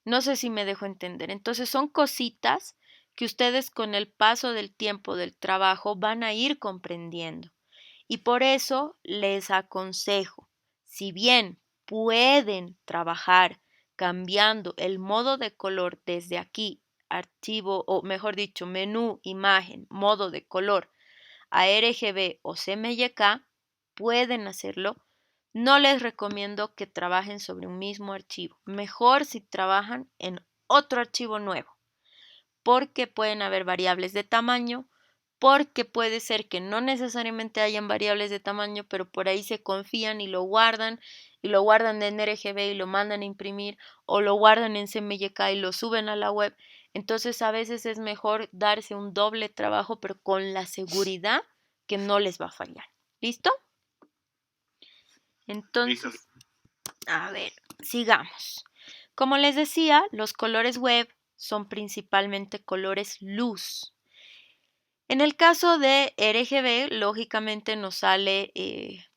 S1: No sé si me dejo entender. Entonces son cositas que ustedes con el paso del tiempo del trabajo van a ir comprendiendo. Y por eso les aconsejo, si bien pueden trabajar cambiando el modo de color desde aquí, archivo, o mejor dicho, menú, imagen, modo de color, a RGB o CMYK, pueden hacerlo. No les recomiendo que trabajen sobre un mismo archivo. Mejor si trabajan en otro archivo nuevo, porque pueden haber variables de tamaño, porque puede ser que no necesariamente hayan variables de tamaño, pero por ahí se confían y lo guardan en RGB y lo mandan a imprimir, o lo guardan en CMYK y lo suben a la web. Entonces a veces es mejor darse un doble trabajo, pero con la seguridad que no les va a fallar. ¿Listo? Entonces, a ver, sigamos. Como les decía, los colores web son principalmente colores luz. En el caso de RGB, lógicamente nos sale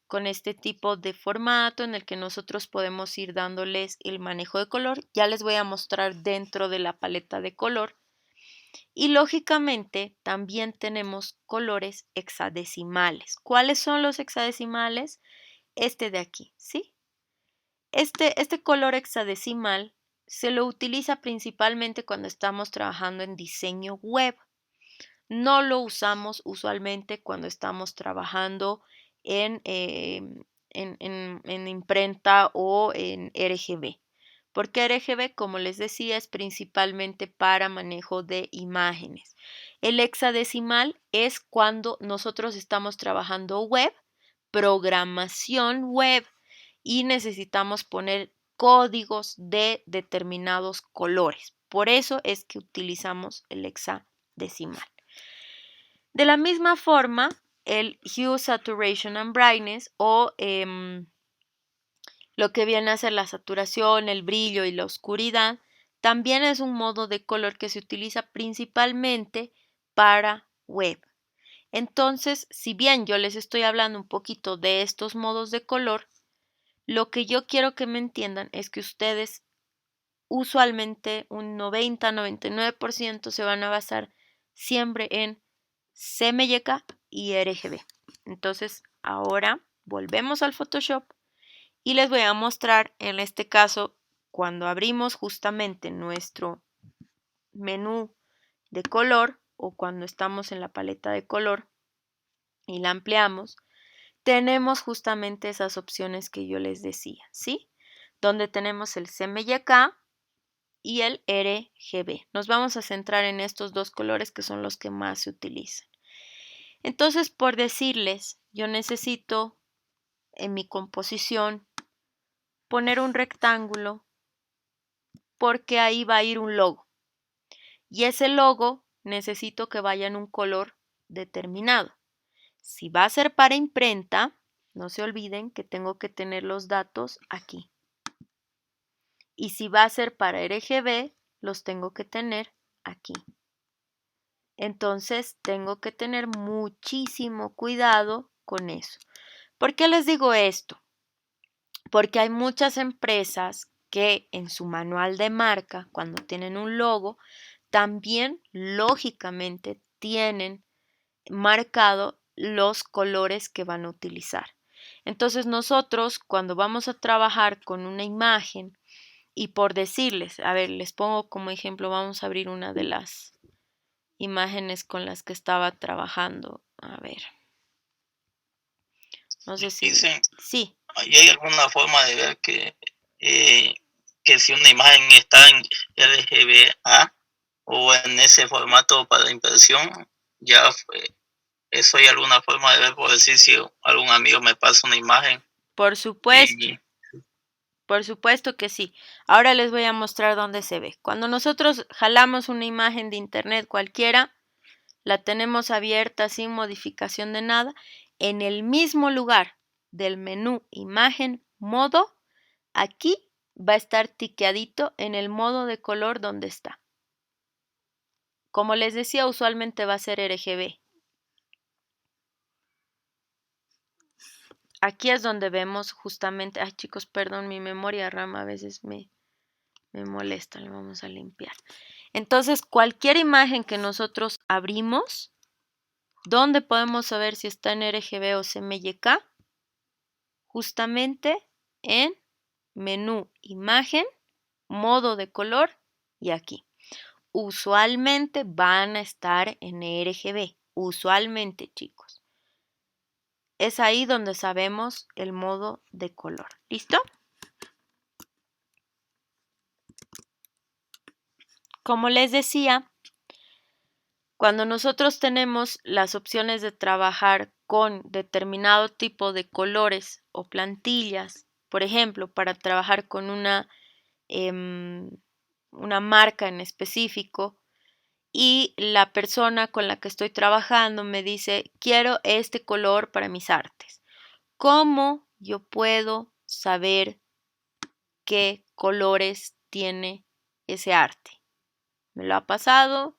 S1: con este tipo de formato en el que nosotros podemos ir dándoles el manejo de color. Ya les voy a mostrar dentro de la paleta de color. Y lógicamente también tenemos colores hexadecimales. ¿Cuáles son los hexadecimales? Este de aquí, ¿sí? Este color hexadecimal se lo utiliza principalmente cuando estamos trabajando en diseño web. No lo usamos usualmente cuando estamos trabajando en imprenta o en RGB. Porque RGB, como les decía, es principalmente para manejo de imágenes. El hexadecimal es cuando nosotros estamos trabajando web, programación web, y necesitamos poner códigos de determinados colores. Por eso es que utilizamos el hexadecimal. De la misma forma, el Hue, Saturation and Brightness, o lo que viene a ser la saturación, el brillo y la oscuridad, también es un modo de color que se utiliza principalmente para web. Entonces, si bien yo les estoy hablando un poquito de estos modos de color, lo que yo quiero que me entiendan es que ustedes usualmente un 90-99% se van a basar siempre en CMYK y RGB. Entonces, ahora volvemos al Photoshop y les voy a mostrar en este caso cuando abrimos justamente nuestro menú de color o cuando estamos en la paleta de color y la ampliamos, tenemos justamente esas opciones que yo les decía, ¿sí? Donde tenemos el CMYK y el RGB. Nos vamos a centrar en estos dos colores que son los que más se utilizan. Entonces, por decirles, yo necesito en mi composición poner un rectángulo porque ahí va a ir un logo. Y ese logo necesito que vaya en un color determinado. Si va a ser para imprenta, no se olviden que tengo que tener los datos aquí. Y si va a ser para RGB, los tengo que tener aquí. Entonces tengo que tener muchísimo cuidado con eso. ¿Por qué les digo esto? Porque hay muchas empresas que en su manual de marca, cuando tienen un logo, también lógicamente tienen marcado los colores que van a utilizar. Entonces nosotros cuando vamos a trabajar con una imagen y por decirles, a ver, les pongo como ejemplo, vamos a abrir una de las imágenes con las que estaba trabajando. A ver. No sé si...
S5: Dicen,
S1: Sí.
S5: ¿y hay alguna forma de ver que si una imagen está en RGBA o en ese formato para impresión, eso hay alguna forma de ver, por decir, si algún amigo me pasa una imagen?
S1: Por supuesto. Por supuesto que sí. Ahora les voy a mostrar dónde se ve. Cuando nosotros jalamos una imagen de internet cualquiera, la tenemos abierta sin modificación de nada, en el mismo lugar del menú imagen modo, aquí va a estar tiqueadito en el modo de color donde está. Como les decía, usualmente va a ser RGB. Aquí es donde vemos justamente, ay chicos, perdón, mi memoria RAM a veces me molesta, le vamos a limpiar. Entonces, cualquier imagen que nosotros abrimos, ¿dónde podemos saber si está en RGB o CMYK? Justamente en menú imagen, modo de color y aquí. Usualmente van a estar en RGB, usualmente chicos. Es ahí donde sabemos el modo de color. ¿Listo? Como les decía, cuando nosotros tenemos las opciones de trabajar con determinado tipo de colores o plantillas, por ejemplo, para trabajar con una marca en específico, y la persona con la que estoy trabajando me dice, quiero este color para mis artes. ¿Cómo yo puedo saber qué colores tiene ese arte? Me lo ha pasado,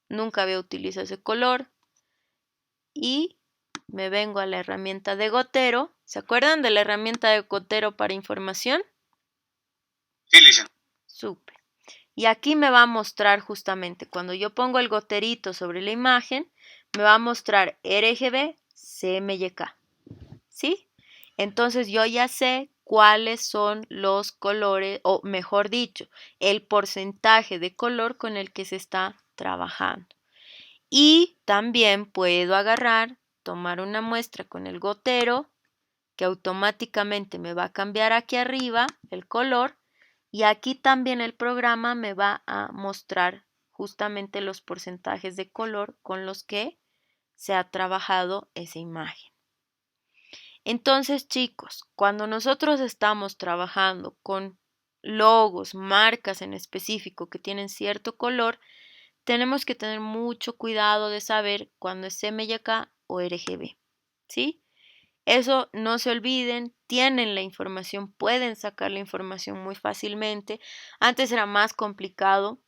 S1: nunca había utilizado ese color y me vengo a la herramienta de gotero. ¿Se acuerdan de la herramienta de gotero para información?
S2: Sí, licenciado.
S1: Súper. Y aquí me va a mostrar justamente, cuando yo pongo el goterito sobre la imagen, me va a mostrar RGB, CMYK. ¿Sí? Entonces yo ya sé cuáles son los colores, o mejor dicho, el porcentaje de color con el que se está trabajando. Y también puedo agarrar, tomar una muestra con el gotero, que automáticamente me va a cambiar aquí arriba el color. Y aquí también el programa me va a mostrar justamente los porcentajes de color con los que se ha trabajado esa imagen. Entonces, chicos, cuando nosotros estamos trabajando con logos, marcas en específico que tienen cierto color, tenemos que tener mucho cuidado de saber cuándo es CMYK o RGB, ¿sí? Eso no se olviden, tienen la información, pueden sacar la información muy fácilmente. Antes era más complicado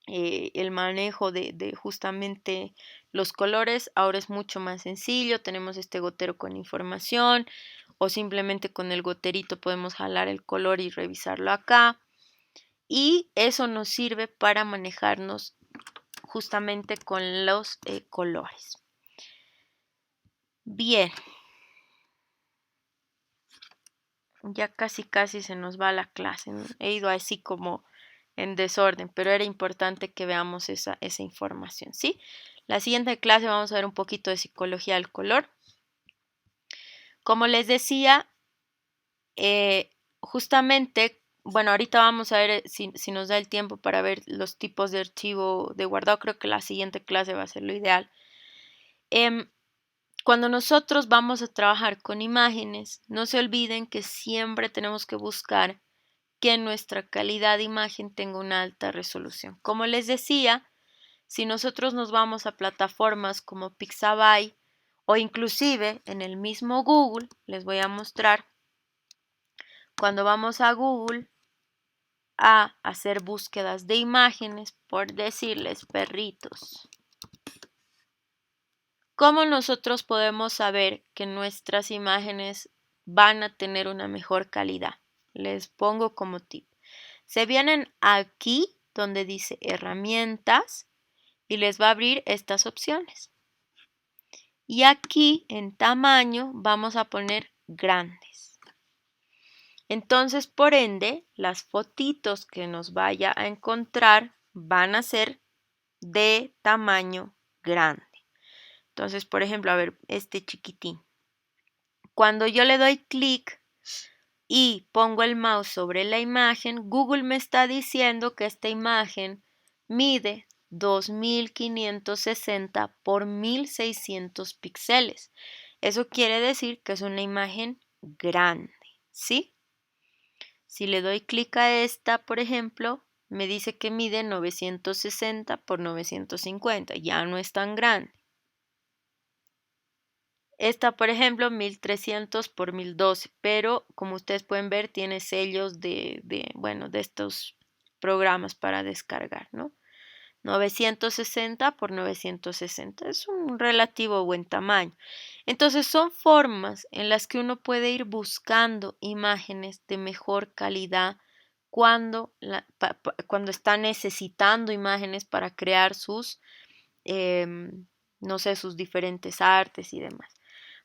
S1: el manejo de justamente los colores, ahora es mucho más sencillo, tenemos este gotero con información o simplemente con el goterito podemos jalar el color y revisarlo acá. Y eso nos sirve para manejarnos justamente con los colores. Bien. Ya casi se nos va la clase. He ido así como en desorden, pero era importante que veamos esa información, ¿sí? La siguiente clase vamos a ver un poquito de psicología del color. Como les decía, justamente, bueno, ahorita vamos a ver si nos da el tiempo para ver los tipos de archivo de guardado. Creo que la siguiente clase va a ser lo ideal. Cuando nosotros vamos a trabajar con imágenes, no se olviden que siempre tenemos que buscar que nuestra calidad de imagen tenga una alta resolución. Como les decía, si nosotros nos vamos a plataformas como Pixabay o inclusive en el mismo Google, les voy a mostrar, cuando vamos a Google a hacer búsquedas de imágenes, por decirles perritos, ¿cómo nosotros podemos saber que nuestras imágenes van a tener una mejor calidad? Les pongo como tip. Se vienen aquí donde dice herramientas y les va a abrir estas opciones. Y aquí en tamaño vamos a poner grandes. Entonces, por ende, las fotitos que nos vaya a encontrar van a ser de tamaño grande. Entonces, por ejemplo, a ver, este chiquitín. cuando yo le doy clic y pongo el mouse sobre la imagen, Google me está diciendo que esta imagen mide 2560 por 1600 píxeles. Eso quiere decir que es una imagen grande, ¿sí? Si le doy clic a esta, por ejemplo, me dice que mide 960 por 950, ya no es tan grande. Esta, por ejemplo, 1300 por 1012, pero como ustedes pueden ver, tiene sellos de estos programas para descargar, ¿no? 960 por 960 es un relativo buen tamaño. Entonces son formas en las que uno puede ir buscando imágenes de mejor calidad cuando está necesitando imágenes para crear sus, no sé, sus diferentes artes y demás.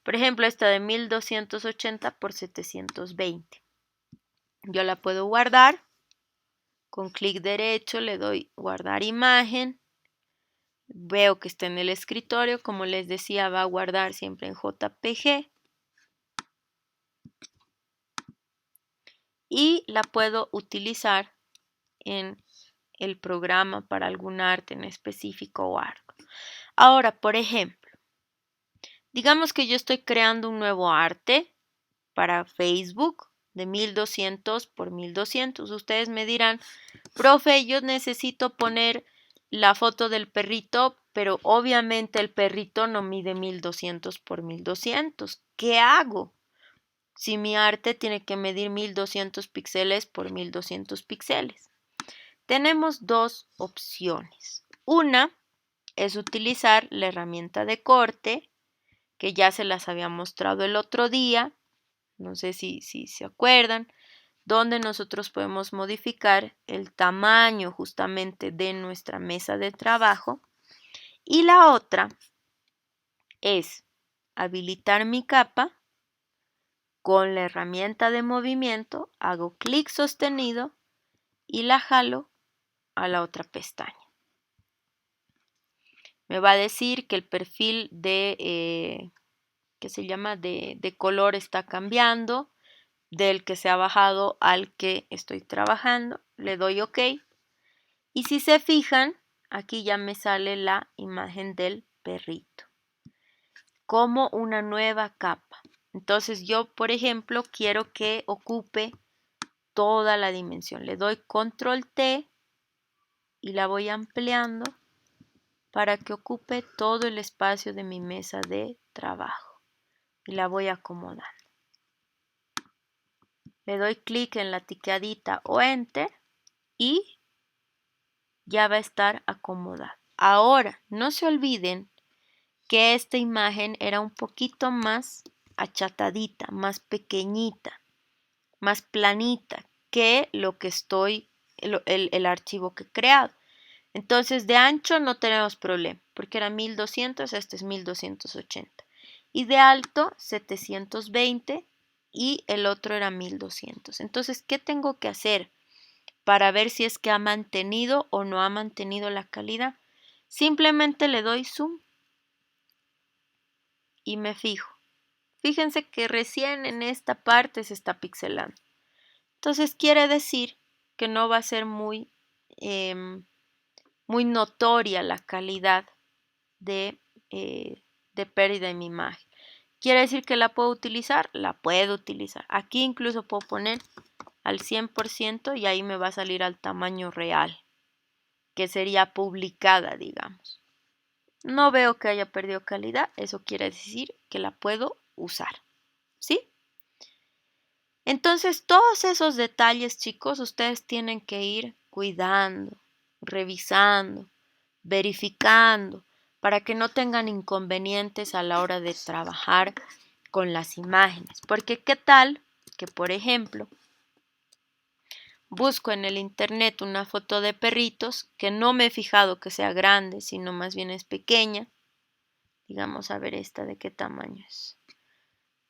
S1: Por ejemplo, esta de 1280 por 720. Yo la puedo guardar. Con clic derecho le doy guardar imagen. Veo que está en el escritorio. Como les decía, va a guardar siempre en JPG. Y la puedo utilizar en el programa para algún arte en específico o algo. Ahora, por ejemplo, digamos que yo estoy creando un nuevo arte para Facebook de 1200 por 1200. Ustedes me dirán, profe, yo necesito poner la foto del perrito, pero obviamente el perrito no mide 1200 por 1200. ¿Qué hago? Si mi arte tiene que medir 1200 píxeles por 1200 píxeles. Tenemos dos opciones. Una es utilizar la herramienta de corte, que ya se las había mostrado el otro día. No sé si se acuerdan, donde nosotros podemos modificar el tamaño justamente de nuestra mesa de trabajo. Y la otra es habilitar mi capa. Con la herramienta de movimiento hago clic sostenido y la jalo a la otra pestaña. Me va a decir que el perfil de color está cambiando del que se ha bajado al que estoy trabajando. Le doy OK. Y si se fijan, aquí ya me sale la imagen del perrito como una nueva capa. Entonces yo, por ejemplo, quiero que ocupe toda la dimensión. Le doy Control T y la voy ampliando para que ocupe todo el espacio de mi mesa de trabajo. Y la voy acomodando. Le doy clic en la etiquetadita o Enter y ya va a estar acomodada. Ahora, no se olviden que esta imagen era un poquito más achatadita, más pequeñita, más planita que lo que el archivo que he creado. Entonces de ancho no tenemos problema porque era 1200, este es 1280. Y de alto 720 y el otro era 1200. Entonces, ¿qué tengo que hacer para ver si es que ha mantenido o no ha mantenido la calidad? Simplemente le doy zoom y me fijo. Fíjense que recién en esta parte se está pixelando. Entonces quiere decir que no va a ser muy notoria la calidad de pérdida de mi imagen. ¿Quiere decir que la puedo utilizar? La puedo utilizar. Aquí incluso puedo poner al 100% y ahí me va a salir al tamaño real, que sería publicada, digamos. No veo que haya perdido calidad, eso quiere decir que la puedo usar, ¿sí? Entonces, todos esos detalles, chicos, ustedes tienen que ir cuidando, revisando, verificando, para que no tengan inconvenientes a la hora de trabajar con las imágenes. Porque qué tal que, por ejemplo, busco en el internet una foto de perritos que no me he fijado que sea grande, sino más bien es pequeña. Digamos, a ver esta de qué tamaño es.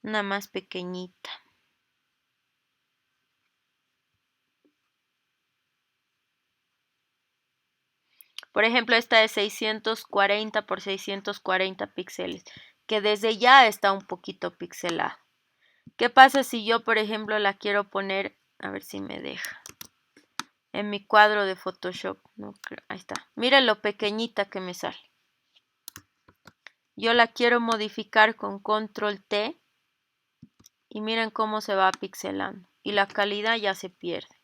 S1: Una más pequeñita. Por ejemplo, esta de 640 por 640 píxeles, que desde ya está un poquito pixelada. ¿Qué pasa si yo, por ejemplo, la quiero poner, a ver si me deja, en mi cuadro de Photoshop? No, ahí está. Miren lo pequeñita que me sale. Yo la quiero modificar con Control T y miren cómo se va pixelando y la calidad ya se pierde.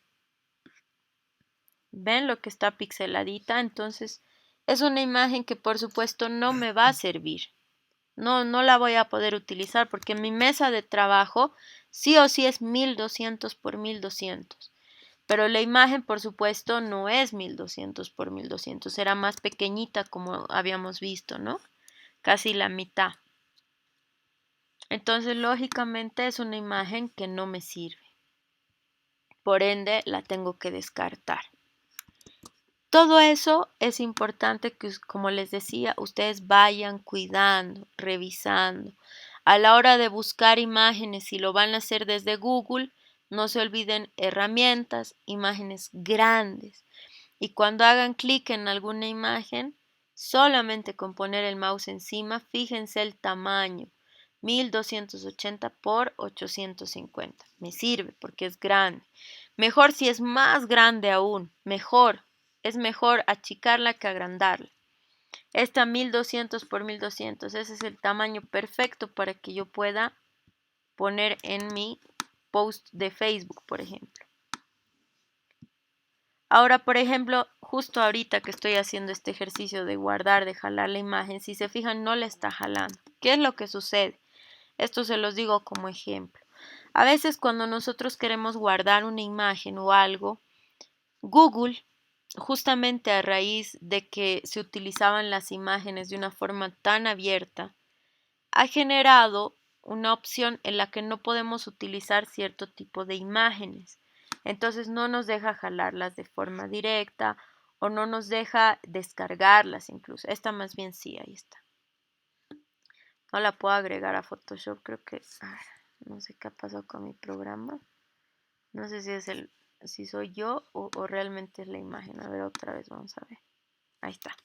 S1: ¿Ven lo que está pixeladita? Entonces es una imagen que por supuesto no me va a servir. No la voy a poder utilizar porque mi mesa de trabajo sí o sí es 1200 por 1200. Pero la imagen, por supuesto, no es 1200 por 1200. Era más pequeñita como habíamos visto, ¿no? Casi la mitad. Entonces, lógicamente, es una imagen que no me sirve. Por ende, la tengo que descartar. Todo eso es importante que, como les decía, ustedes vayan cuidando, revisando. A la hora de buscar imágenes, si lo van a hacer desde Google, no se olviden herramientas, imágenes grandes. Y cuando hagan clic en alguna imagen, solamente con poner el mouse encima, fíjense el tamaño. 1280 por 850. Me sirve porque es grande. Mejor si es más grande aún, mejor. Es mejor achicarla que agrandarla. Esta 1200 por 1200, ese es el tamaño perfecto para que yo pueda poner en mi post de Facebook, por ejemplo. Ahora, por ejemplo, justo ahorita que estoy haciendo este ejercicio de guardar, de jalar la imagen, si se fijan, no la está jalando. ¿Qué es lo que sucede? Esto se los digo como ejemplo. A veces cuando nosotros queremos guardar una imagen o algo, Google, justamente a raíz de que se utilizaban las imágenes de una forma tan abierta, ha generado una opción en la que no podemos utilizar cierto tipo de imágenes. Entonces no nos deja jalarlas de forma directa o no nos deja descargarlas incluso. Esta más bien sí, ahí está. No la puedo agregar a Photoshop, creo que no sé qué ha pasado con mi programa. No sé si soy yo o realmente es la imagen. A ver, otra vez vamos a ver. Ahí está.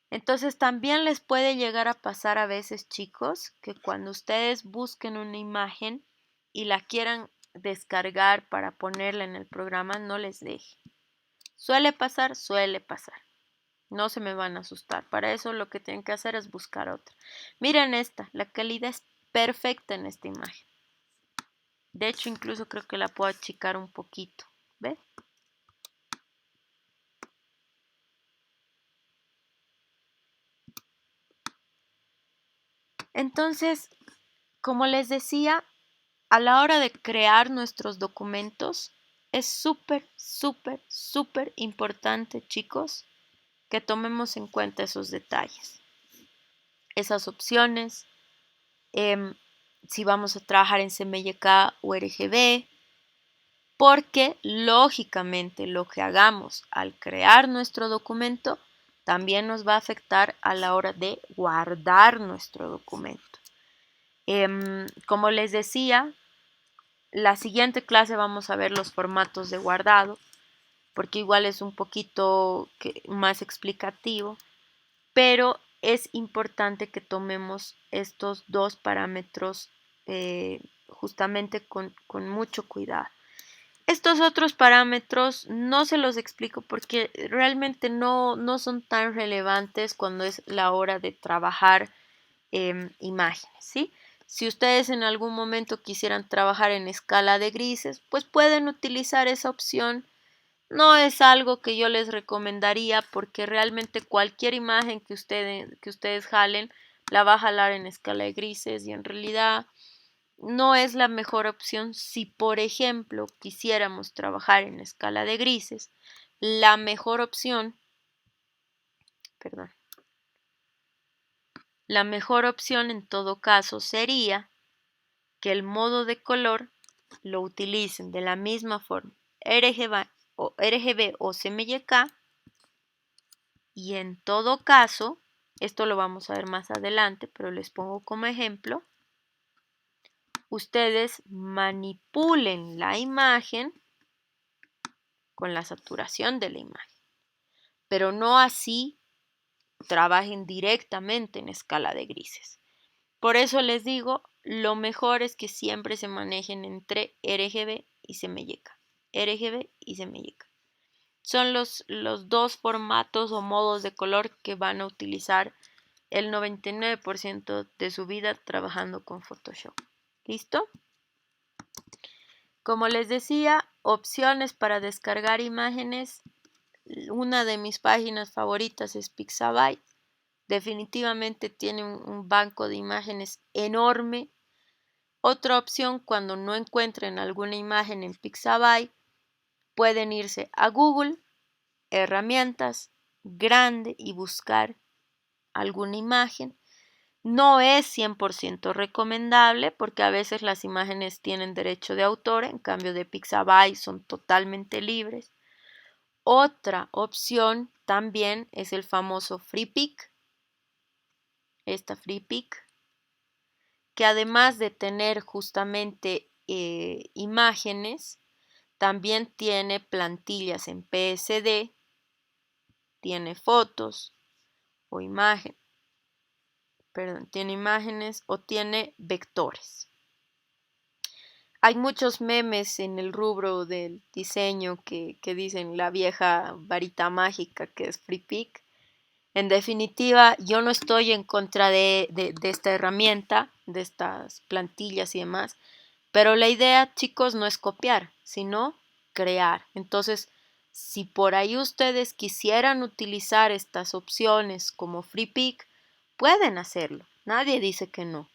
S1: Entonces también les puede llegar a pasar a veces, chicos, que cuando ustedes busquen una imagen y la quieran descargar para ponerla en el programa, no les deje. Suele pasar, suele pasar. No se me van a asustar. Para eso lo que tienen que hacer es buscar otra. Miren esta, la calidad es perfecta en esta imagen. De hecho, incluso creo que la puedo achicar un poquito. ¿Ves? Entonces, como les decía, a la hora de crear nuestros documentos, es súper, súper, súper importante, chicos, que tomemos en cuenta esos detalles, esas opciones, si vamos a trabajar en CMYK o RGB, porque lógicamente lo que hagamos al crear nuestro documento también nos va a afectar a la hora de guardar nuestro documento. Como les decía, la siguiente clase vamos a ver los formatos de guardado, porque igual es un poquito más explicativo, pero es importante que tomemos estos dos parámetros justamente con mucho cuidado. Estos otros parámetros no se los explico porque realmente no son tan relevantes cuando es la hora de trabajar imágenes, ¿sí? Si ustedes en algún momento quisieran trabajar en escala de grises, pues pueden utilizar esa opción. No es algo que yo les recomendaría porque realmente cualquier imagen que ustedes jalen la va a jalar en escala de grises y en realidad no es la mejor opción si, por ejemplo, quisiéramos trabajar en escala de grises. La mejor opción, en todo caso sería que el modo de color lo utilicen de la misma forma RGB o CMYK, y en todo caso, esto lo vamos a ver más adelante, pero les pongo como ejemplo, ustedes manipulen la imagen con la saturación de la imagen, pero no así trabajen directamente en escala de grises. Por eso les digo, lo mejor es que siempre se manejen entre RGB y CMYK. RGB y CMYK. Son los dos formatos o modos de color que van a utilizar el 99% de su vida trabajando con Photoshop. ¿Listo? Como les decía, opciones para descargar imágenes. Una de mis páginas favoritas es Pixabay. Definitivamente tiene un banco de imágenes enorme. Otra opción, cuando no encuentren alguna imagen en Pixabay, pueden irse a Google, herramientas, grande y buscar alguna imagen. No es 100% recomendable porque a veces las imágenes tienen derecho de autor, en cambio de Pixabay son totalmente libres. Otra opción también es el famoso FreePic, esta FreePic, que además de tener justamente imágenes, también tiene plantillas en PSD, tiene fotos o imágenes. Tiene imágenes o tiene vectores. Hay muchos memes en el rubro del diseño que dicen la vieja varita mágica que es FreePic. En definitiva, yo no estoy en contra de esta herramienta, de estas plantillas y demás, pero la idea, chicos, no es copiar, sino crear. Entonces, si por ahí ustedes quisieran utilizar estas opciones como FreePic, pueden hacerlo, nadie dice que no,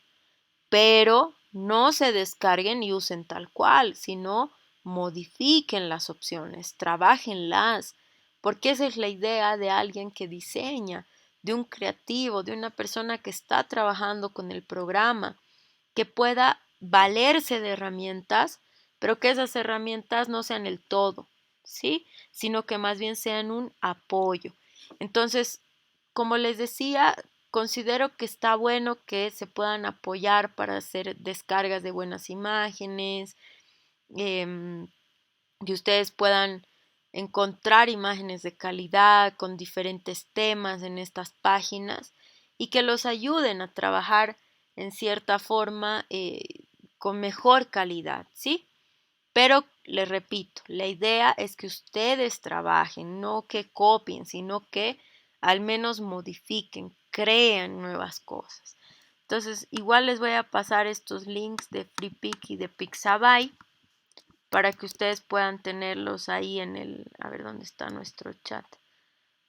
S1: pero no se descarguen y usen tal cual, sino modifiquen las opciones, trabájenlas, porque esa es la idea de alguien que diseña, de un creativo, de una persona que está trabajando con el programa, que pueda valerse de herramientas, pero que esas herramientas no sean el todo, ¿sí? Sino que más bien sean un apoyo. Entonces, como les decía, considero que está bueno que se puedan apoyar para hacer descargas de buenas imágenes, que ustedes puedan encontrar imágenes de calidad con diferentes temas en estas páginas y que los ayuden a trabajar en cierta forma con mejor calidad, ¿sí? Pero les repito, la idea es que ustedes trabajen, no que copien, sino que al menos modifiquen, crean nuevas cosas. Entonces, igual les voy a pasar estos links de FreePic y de Pixabay para que ustedes puedan tenerlos ahí en a ver dónde está nuestro chat,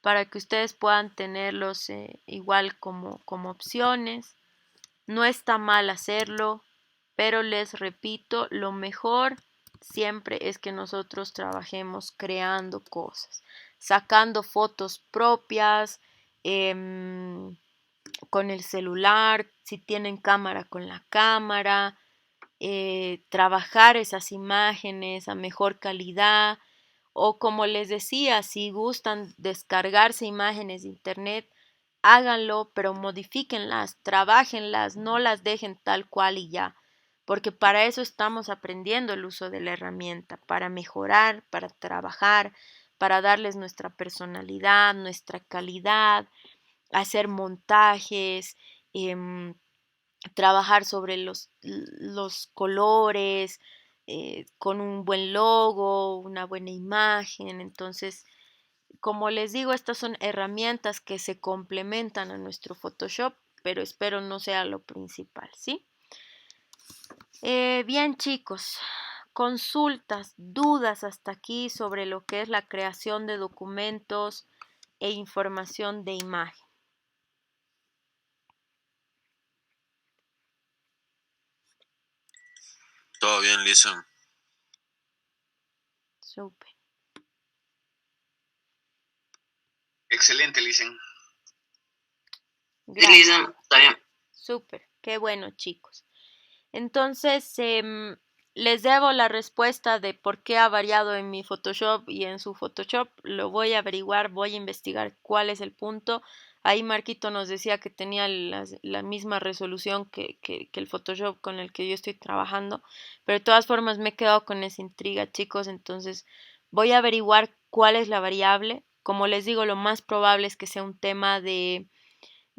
S1: para que ustedes puedan tenerlos igual como opciones. No está mal hacerlo, pero les repito, lo mejor siempre es que nosotros trabajemos creando cosas, sacando fotos propias, con el celular, si tienen cámara con la cámara, trabajar esas imágenes a mejor calidad o como les decía, si gustan descargarse imágenes de internet, háganlo, pero modifíquenlas, trabájenlas, no las dejen tal cual y ya, porque para eso estamos aprendiendo el uso de la herramienta, para mejorar, para trabajar, para darles nuestra personalidad, nuestra calidad, hacer montajes, trabajar sobre los colores, con un buen logo, una buena imagen. Entonces, como les digo, estas son herramientas que se complementan a nuestro Photoshop, pero espero no sea lo principal, ¿sí? Bien, chicos, consultas, dudas hasta aquí sobre lo que es la creación de documentos e información de imagen.
S4: Todo bien, Lisa.
S1: Súper.
S2: Excelente, Lisen.
S1: Gracias.
S5: Lisa, está bien.
S1: Súper, qué bueno, chicos. Entonces, les debo la respuesta de por qué ha variado en mi Photoshop y en su Photoshop. Lo voy a averiguar, voy a investigar cuál es el punto. Ahí Marquito nos decía que tenía la misma resolución que el Photoshop con el que yo estoy trabajando. Pero de todas formas me he quedado con esa intriga, chicos. Entonces voy a averiguar cuál es la variable. Como les digo, lo más probable es que sea un tema de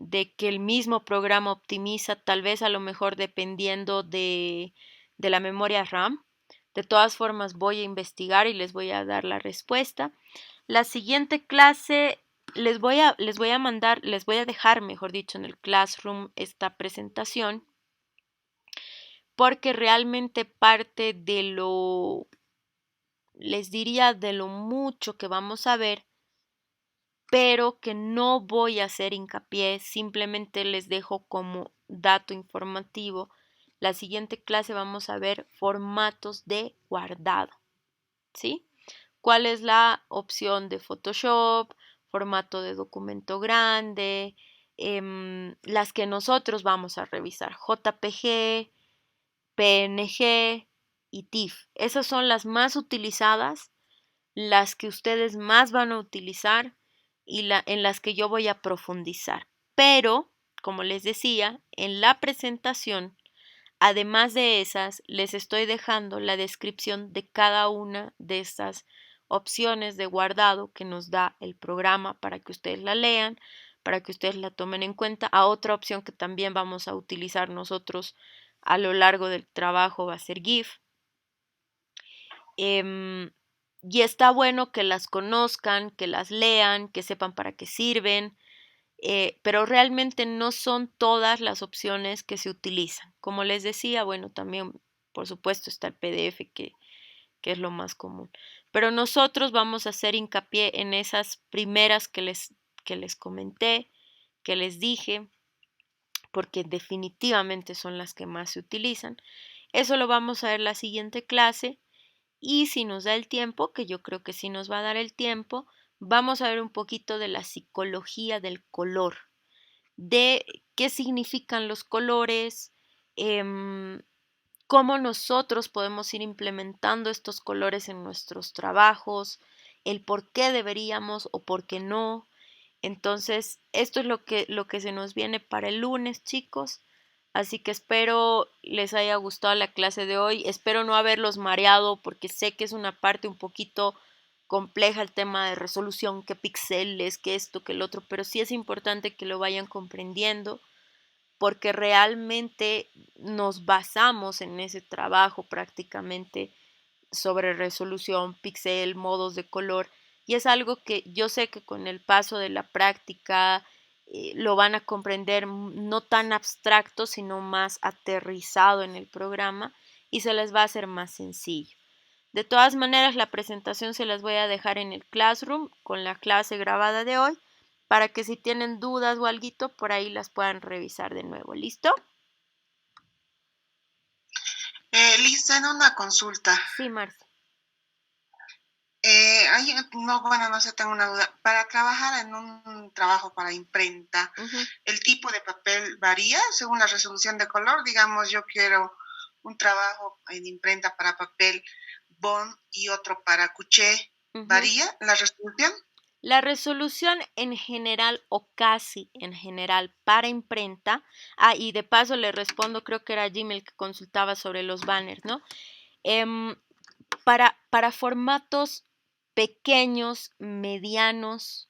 S1: que el mismo programa optimiza, tal vez a lo mejor dependiendo de la memoria RAM. De todas formas voy a investigar y les voy a dar la respuesta. La siguiente clase les voy a dejar, mejor dicho, en el Classroom esta presentación, porque realmente parte de lo, les diría, de lo mucho que vamos a ver, pero que no voy a hacer hincapié, simplemente les dejo como dato informativo. La siguiente clase vamos a ver formatos de guardado, ¿sí? ¿Cuál es la opción de Photoshop, formato de documento grande, las que nosotros vamos a revisar, JPG, PNG y TIFF? Esas son las más utilizadas, las que ustedes más van a utilizar y en las que yo voy a profundizar. Pero, como les decía, en la presentación, además de esas, les estoy dejando la descripción de cada una de estas opciones de guardado que nos da el programa para que ustedes la lean, para que ustedes la tomen en cuenta. A otra opción que también vamos a utilizar nosotros a lo largo del trabajo va a ser GIF. Y está bueno que las conozcan, que las lean, que sepan para qué sirven, pero realmente no son todas las opciones que se utilizan. Como les decía, bueno, también por supuesto está el PDF que es lo más común. Pero nosotros vamos a hacer hincapié en esas primeras que les comenté, que les dije, porque definitivamente son las que más se utilizan. Eso lo vamos a ver en la siguiente clase. Y si nos da el tiempo, que yo creo que sí nos va a dar el tiempo, vamos a ver un poquito de la psicología del color, de qué significan los colores, cómo nosotros podemos ir implementando estos colores en nuestros trabajos, el por qué deberíamos o por qué no. Entonces, esto es lo que se nos viene para el lunes, chicos. Así que espero les haya gustado la clase de hoy. Espero no haberlos mareado porque sé que es una parte un poquito compleja el tema de resolución, qué píxeles, qué esto, qué el otro, pero sí es importante que lo vayan comprendiendo porque realmente nos basamos en ese trabajo prácticamente sobre resolución, píxel, modos de color, y es algo que yo sé que con el paso de la práctica lo van a comprender no tan abstracto, sino más aterrizado en el programa y se les va a hacer más sencillo. De todas maneras, la presentación se las voy a dejar en el Classroom con la clase grabada de hoy para que si tienen dudas o alguito por ahí las puedan revisar de nuevo. ¿Listo?
S8: Lisa, en una consulta.
S1: Sí, Marcia.
S8: No sé, tengo una duda. Para trabajar en un trabajo para imprenta, ¿el tipo de papel varía según la resolución de color? Digamos, yo quiero un trabajo en imprenta para papel bond y otro para couché. ¿Varía la resolución?
S1: La resolución en general o casi en general para imprenta, y de paso le respondo, creo que era Jimmy el que consultaba sobre los banners, ¿no? Para formatos pequeños, medianos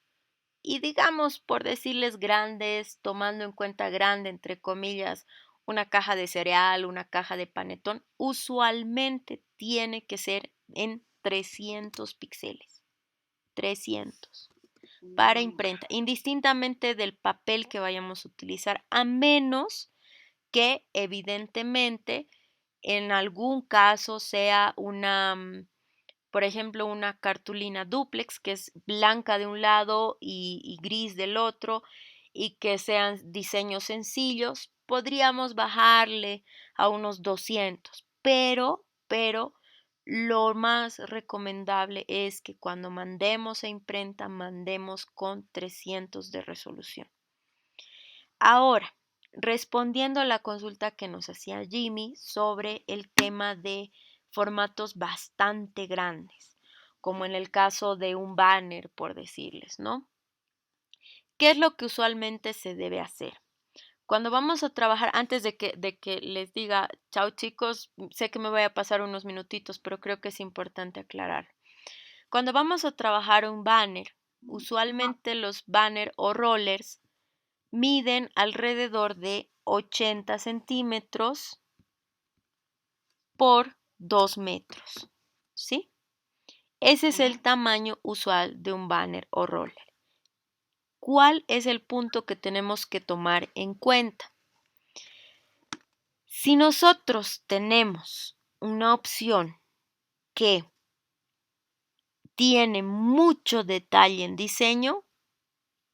S1: y digamos, por decirles grandes, tomando en cuenta grande, entre comillas, una caja de cereal, una caja de panetón, usualmente tiene que ser en 300 píxeles. 300 para imprenta, indistintamente del papel que vayamos a utilizar, a menos que evidentemente en algún caso sea una, por ejemplo, una cartulina dúplex, que es blanca de un lado y gris del otro, y que sean diseños sencillos, podríamos bajarle a unos 200, pero lo más recomendable es que cuando mandemos a imprenta, mandemos con 300 de resolución. Ahora, respondiendo a la consulta que nos hacía Jimmy sobre el tema de formatos bastante grandes, como en el caso de un banner, por decirles, ¿no? ¿Qué es lo que usualmente se debe hacer? Cuando vamos a trabajar, antes de que les diga, chao chicos, sé que me voy a pasar unos minutitos, pero creo que es importante aclarar. Cuando vamos a trabajar un banner, usualmente los banners o rollers miden alrededor de 80 centímetros por 2 metros, ¿sí? Ese es el tamaño usual de un banner o roller. ¿Cuál es el punto que tenemos que tomar en cuenta? Si nosotros tenemos una opción que tiene mucho detalle en diseño,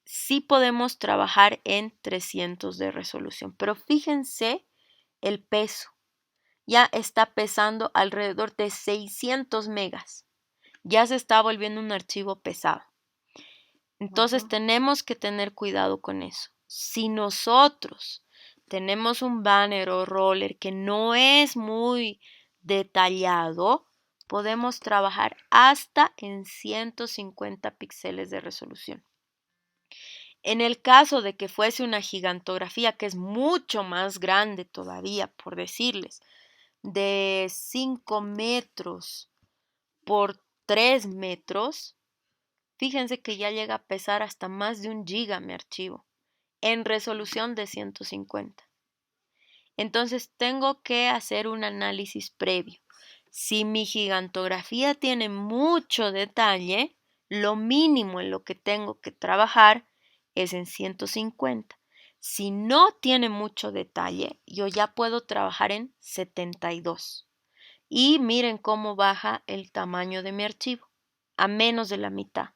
S1: sí podemos trabajar en 300 de resolución, pero fíjense el peso. Ya está pesando alrededor de 600 megas. Ya se está volviendo un archivo pesado. Entonces tenemos que tener cuidado con eso. Si nosotros tenemos un banner o roller que no es muy detallado, podemos trabajar hasta en 150 píxeles de resolución. En el caso de que fuese una gigantografía, que es mucho más grande todavía, por decirles, de 5 metros por 3 metros, fíjense que ya llega a pesar hasta más de 1 giga mi archivo, en resolución de 150. Entonces tengo que hacer un análisis previo. Si mi gigantografía tiene mucho detalle, lo mínimo en lo que tengo que trabajar es en 150. Si no tiene mucho detalle, yo ya puedo trabajar en 72. Y miren cómo baja el tamaño de mi archivo, a menos de la mitad.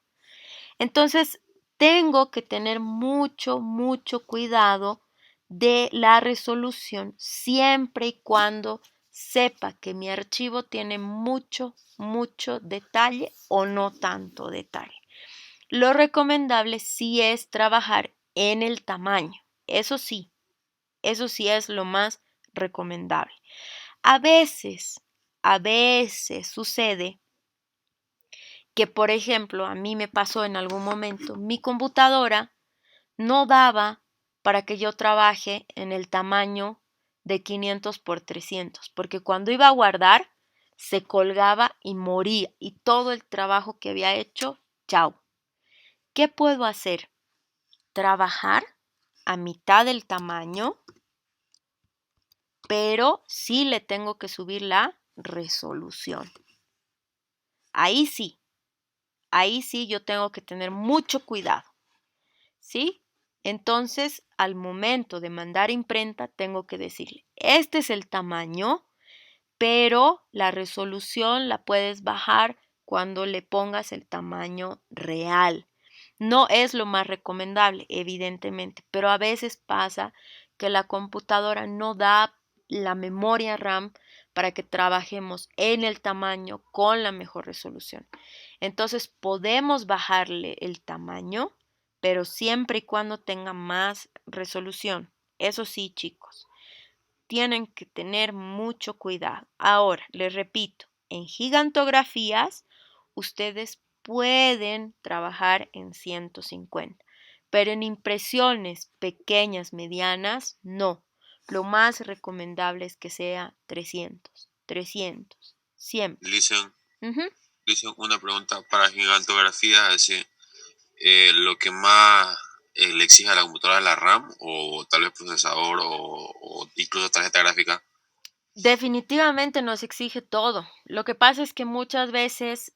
S1: Entonces, tengo que tener mucho cuidado de la resolución siempre y cuando sepa que mi archivo tiene mucho detalle o no tanto detalle. Lo recomendable sí es trabajar en el tamaño. Eso sí es lo más recomendable. A veces sucede que, por ejemplo, a mí me pasó en algún momento, mi computadora no daba para que yo trabaje en el tamaño de 500 por 300, porque cuando iba a guardar se colgaba y moría, y todo el trabajo que había hecho, chao. ¿Qué puedo hacer? Trabajar a mitad del tamaño, pero sí le tengo que subir la resolución. Ahí sí yo tengo que tener mucho cuidado, ¿sí? Entonces, al momento de mandar imprenta, tengo que decirle, este es el tamaño, pero la resolución la puedes bajar cuando le pongas el tamaño real. No es lo más recomendable, evidentemente, pero a veces pasa que la computadora no da la memoria RAM para que trabajemos en el tamaño con la mejor resolución. Entonces podemos bajarle el tamaño, pero siempre y cuando tenga más resolución. Eso sí, chicos, tienen que tener mucho cuidado. Ahora, les repito, en gigantografías ustedes pueden trabajar en 150, pero en impresiones pequeñas, medianas, no. Lo más recomendable es que sea 300, siempre.
S4: Listen, una pregunta para gigantografía, es decir, lo que más le exige a la computadora es la RAM o tal vez procesador o incluso tarjeta gráfica.
S1: Definitivamente nos exige todo. Lo que pasa es que muchas veces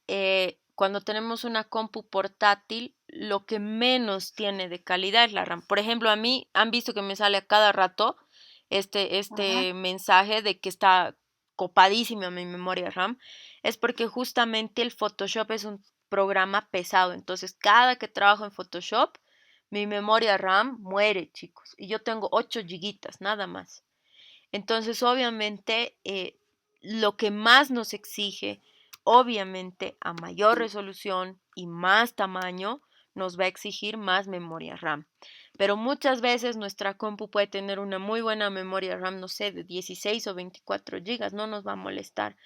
S1: cuando tenemos una compu portátil, lo que menos tiene de calidad es la RAM. Por ejemplo, a mí han visto que me sale a cada rato este mensaje de que está copadísima mi memoria RAM. Es porque justamente el Photoshop es un programa pesado. Entonces, cada que trabajo en Photoshop, mi memoria RAM muere, chicos. Y yo tengo 8 gigitas, nada más. Entonces, obviamente, lo que más nos exige, obviamente, a mayor resolución y más tamaño, nos va a exigir más memoria RAM. Pero muchas veces nuestra compu puede tener una muy buena memoria RAM, no sé, de 16 o 24 gigas, no nos va a molestar.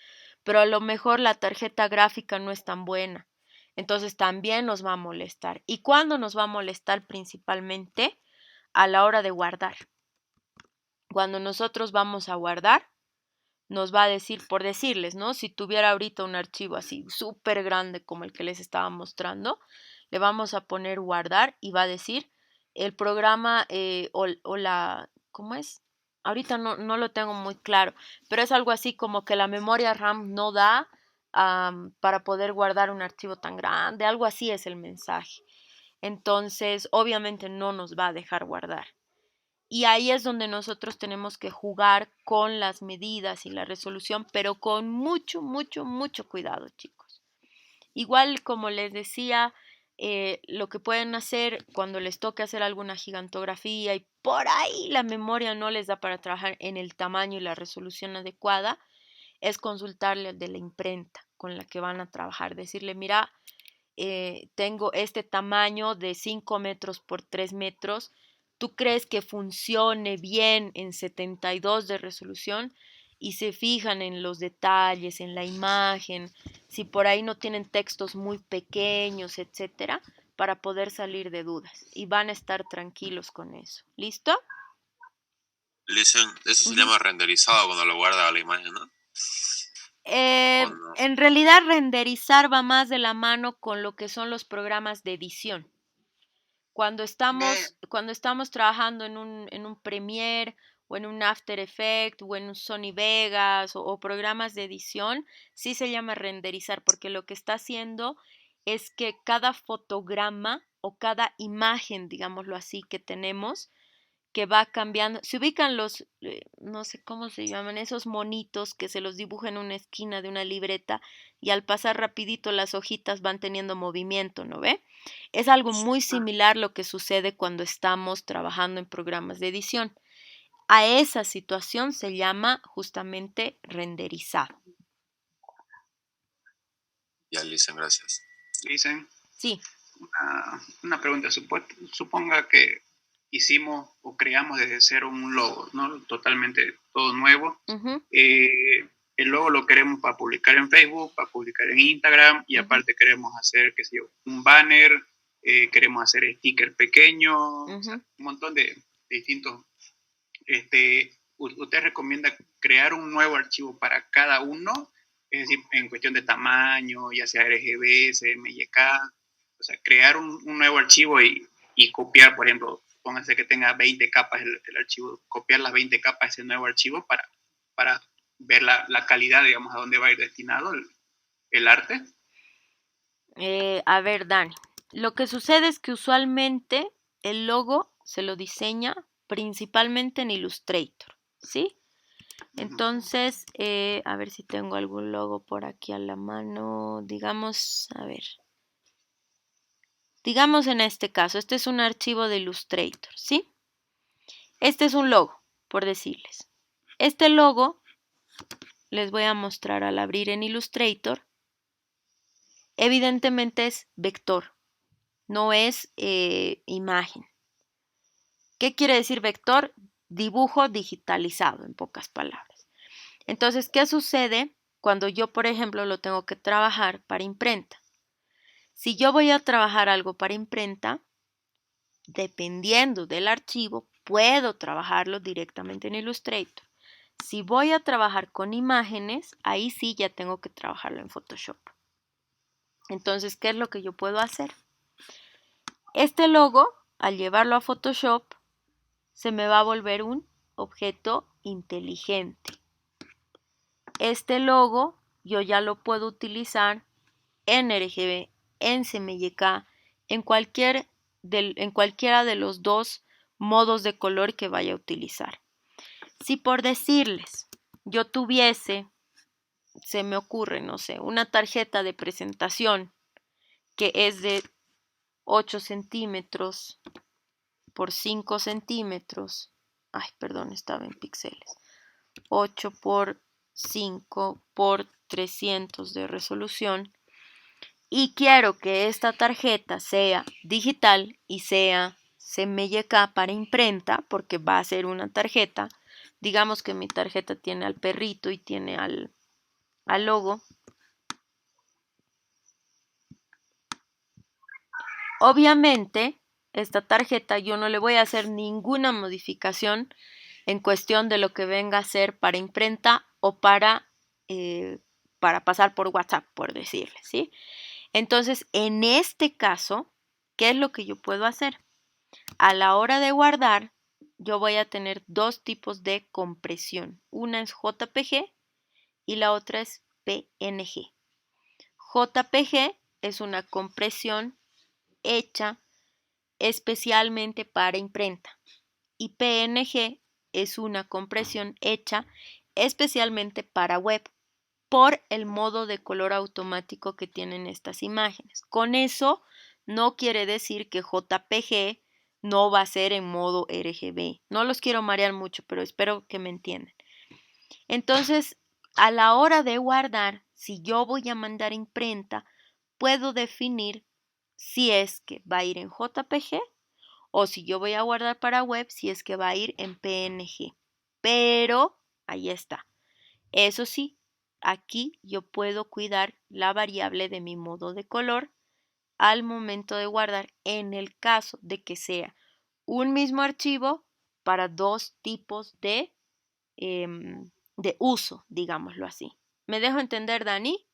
S1: Pero a lo mejor la tarjeta gráfica no es tan buena. Entonces también nos va a molestar. ¿Y cuándo nos va a molestar? Principalmente a la hora de guardar. Cuando nosotros vamos a guardar, nos va a decir, por decirles, ¿no? Si tuviera ahorita un archivo así súper grande como el que les estaba mostrando, le vamos a poner guardar y va a decir el programa o la, ¿cómo es? Ahorita no lo tengo muy claro, pero es algo así como que la memoria RAM no da para poder guardar un archivo tan grande, algo así es el mensaje. Entonces, obviamente no nos va a dejar guardar. Y ahí es donde nosotros tenemos que jugar con las medidas y la resolución, pero con mucho, mucho, mucho cuidado, chicos. Igual, como les decía, lo que pueden hacer cuando les toque hacer alguna gigantografía y por ahí la memoria no les da para trabajar en el tamaño y la resolución adecuada, es consultarle al de la imprenta con la que van a trabajar. Decirle, mira, tengo este tamaño de 5 metros por 3 metros. ¿Tú crees que funcione bien en 72 de resolución? Y se fijan en los detalles, en la imagen, si por ahí no tienen textos muy pequeños, etcétera, para poder salir de dudas. Y van a estar tranquilos con eso. ¿Listo?
S4: Dicen, eso se llama renderizado cuando lo guarda a la imagen, ¿no?
S1: En realidad renderizar va más de la mano con lo que son los programas de edición. Cuando estamos trabajando en un Premiere o en un After Effects o en un Sony Vegas o programas de edición, sí se llama renderizar porque lo que está haciendo es que cada fotograma o cada imagen, digámoslo así, que tenemos, que va cambiando. Se ubican los, no sé cómo se llaman, esos monitos que se los dibuja en una esquina de una libreta y al pasar rapidito las hojitas van teniendo movimiento, ¿no ve? Es algo muy similar lo que sucede cuando estamos trabajando en programas de edición. A esa situación se llama justamente renderizado.
S4: Ya, Lisen, gracias.
S9: Lisen,
S1: sí.
S9: Una pregunta. Suponga que hicimos o creamos desde cero un logo, ¿no? Totalmente todo nuevo.
S1: Uh-huh.
S9: El logo lo queremos para publicar en Facebook, para publicar en Instagram y aparte queremos hacer, qué sé yo, un banner, queremos hacer stickers pequeños, o sea, un montón de distintos. ¿Usted recomienda crear un nuevo archivo para cada uno? Es decir, en cuestión de tamaño, ya sea RGB, CMYK, o sea, crear un nuevo archivo y copiar, por ejemplo, pónganse que tenga 20 capas el archivo, copiar las 20 capas de ese nuevo archivo para ver la calidad, digamos, a dónde va a ir destinado el arte.
S1: A ver, Dani, lo que sucede es que usualmente el logo se lo diseña principalmente en Illustrator, ¿sí? Entonces, a ver si tengo algún logo por aquí a la mano. Digamos, a ver. Digamos en este caso, este es un archivo de Illustrator, ¿sí? Este es un logo, por decirles. Este logo, les voy a mostrar al abrir en Illustrator, evidentemente es vector, no es imagen. ¿Qué quiere decir vector? Dibujo digitalizado, en pocas palabras. Entonces, ¿qué sucede cuando yo, por ejemplo, lo tengo que trabajar para imprenta? Si yo voy a trabajar algo para imprenta, dependiendo del archivo, puedo trabajarlo directamente en Illustrator. Si voy a trabajar con imágenes, ahí sí ya tengo que trabajarlo en Photoshop. Entonces, ¿qué es lo que yo puedo hacer? Este logo, al llevarlo a Photoshop, se me va a volver un objeto inteligente. Este logo yo ya lo puedo utilizar en RGB, en CMYK, en cualquiera de los dos modos de color que vaya a utilizar. Si por decirles, yo tuviese, se me ocurre, no sé, una tarjeta de presentación que es de 8 centímetros por 5 centímetros, ay, perdón, estaba en píxeles, 8 por 5 por 300 de resolución, y quiero que esta tarjeta sea digital y sea CMYK para imprenta, porque va a ser una tarjeta. Digamos que mi tarjeta tiene al perrito y tiene al logo. Obviamente, esta tarjeta yo no le voy a hacer ninguna modificación en cuestión de lo que venga a ser para imprenta o para pasar por WhatsApp, por decirle, ¿sí? Entonces, en este caso, ¿qué es lo que yo puedo hacer? a la hora de guardar, yo voy a tener dos tipos de compresión. Una es JPG y la otra es PNG. JPG es una compresión hecha especialmente para imprenta y PNG es una compresión hecha especialmente para web por el modo de color automático que tienen estas imágenes. Con eso no quiere decir que JPG no va a ser en modo RGB. No los quiero marear mucho, pero espero que me entiendan. Entonces, a la hora de guardar, si yo voy a mandar imprenta, puedo definir si es que va a ir en JPG o si yo voy a guardar para web, si es que va a ir en PNG. Pero, ahí está. Eso sí, aquí yo puedo cuidar la variable de mi modo de color al momento de guardar en el caso de que sea un mismo archivo para dos tipos de uso, digámoslo así. ¿Me dejo entender, Dani?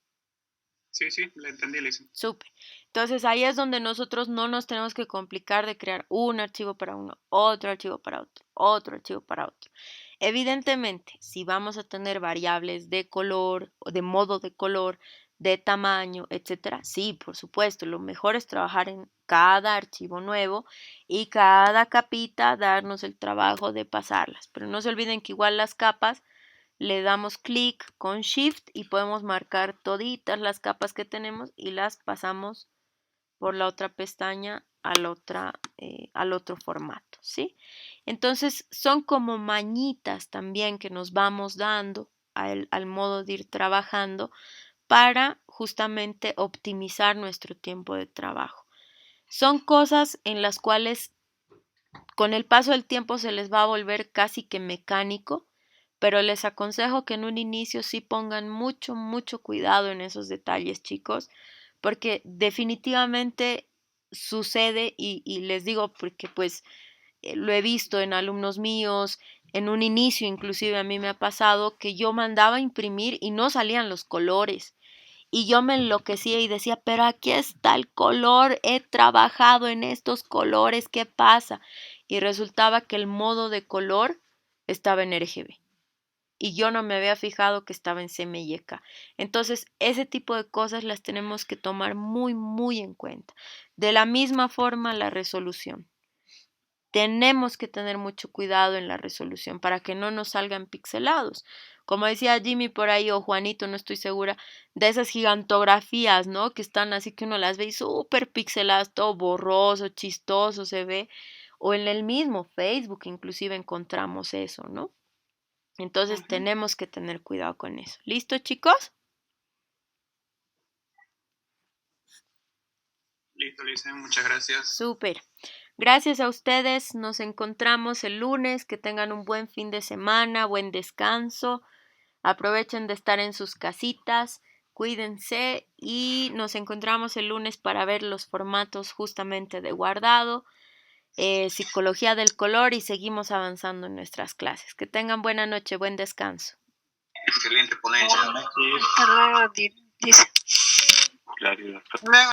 S9: Sí, le entendí, Lisa.
S1: Súper. Entonces ahí es donde nosotros no nos tenemos que complicar de crear un archivo para uno, otro archivo para otro, otro archivo para otro. Evidentemente, si vamos a tener variables de color, de modo de color, de tamaño, etcétera, sí, por supuesto, lo mejor es trabajar en cada archivo nuevo y cada capita darnos el trabajo de pasarlas. Pero no se olviden que igual las capas le damos clic con Shift y podemos marcar toditas las capas que tenemos y las pasamos por la otra pestaña al otro formato, ¿sí? Entonces son como mañitas también que nos vamos dando al modo de ir trabajando para justamente optimizar nuestro tiempo de trabajo. Son cosas en las cuales con el paso del tiempo se les va a volver casi que mecánico, pero les aconsejo que en un inicio sí pongan mucho, mucho cuidado en esos detalles, chicos, porque definitivamente sucede y les digo porque pues lo he visto en alumnos míos, en un inicio inclusive a mí me ha pasado que yo mandaba a imprimir y no salían los colores. Y yo me enloquecía y decía, pero aquí está el color, he trabajado en estos colores, ¿qué pasa? Y resultaba que el modo de color estaba en RGB. Y yo no me había fijado que estaba en CMYK. Entonces, ese tipo de cosas las tenemos que tomar muy, muy en cuenta. De la misma forma, la resolución. Tenemos que tener mucho cuidado en la resolución para que no nos salgan pixelados. Como decía Jimmy por ahí o Juanito, no estoy segura, de esas gigantografías, ¿no? Que están así que uno las ve y súper pixeladas, todo borroso, chistoso se ve. O en el mismo Facebook inclusive encontramos eso, ¿no? Entonces tenemos que tener cuidado con eso. ¿Listo, chicos?
S9: Listo, Lisa, muchas gracias.
S1: Súper. Gracias a ustedes. Nos encontramos el lunes. Que tengan un buen fin de semana, buen descanso. Aprovechen de estar en sus casitas. Cuídense y nos encontramos el lunes para ver los formatos justamente de guardado, psicología del color y seguimos avanzando en nuestras clases. Que tengan buena noche, buen descanso.
S2: Excelente ponencia.
S6: Hasta luego, dice.
S7: Claro.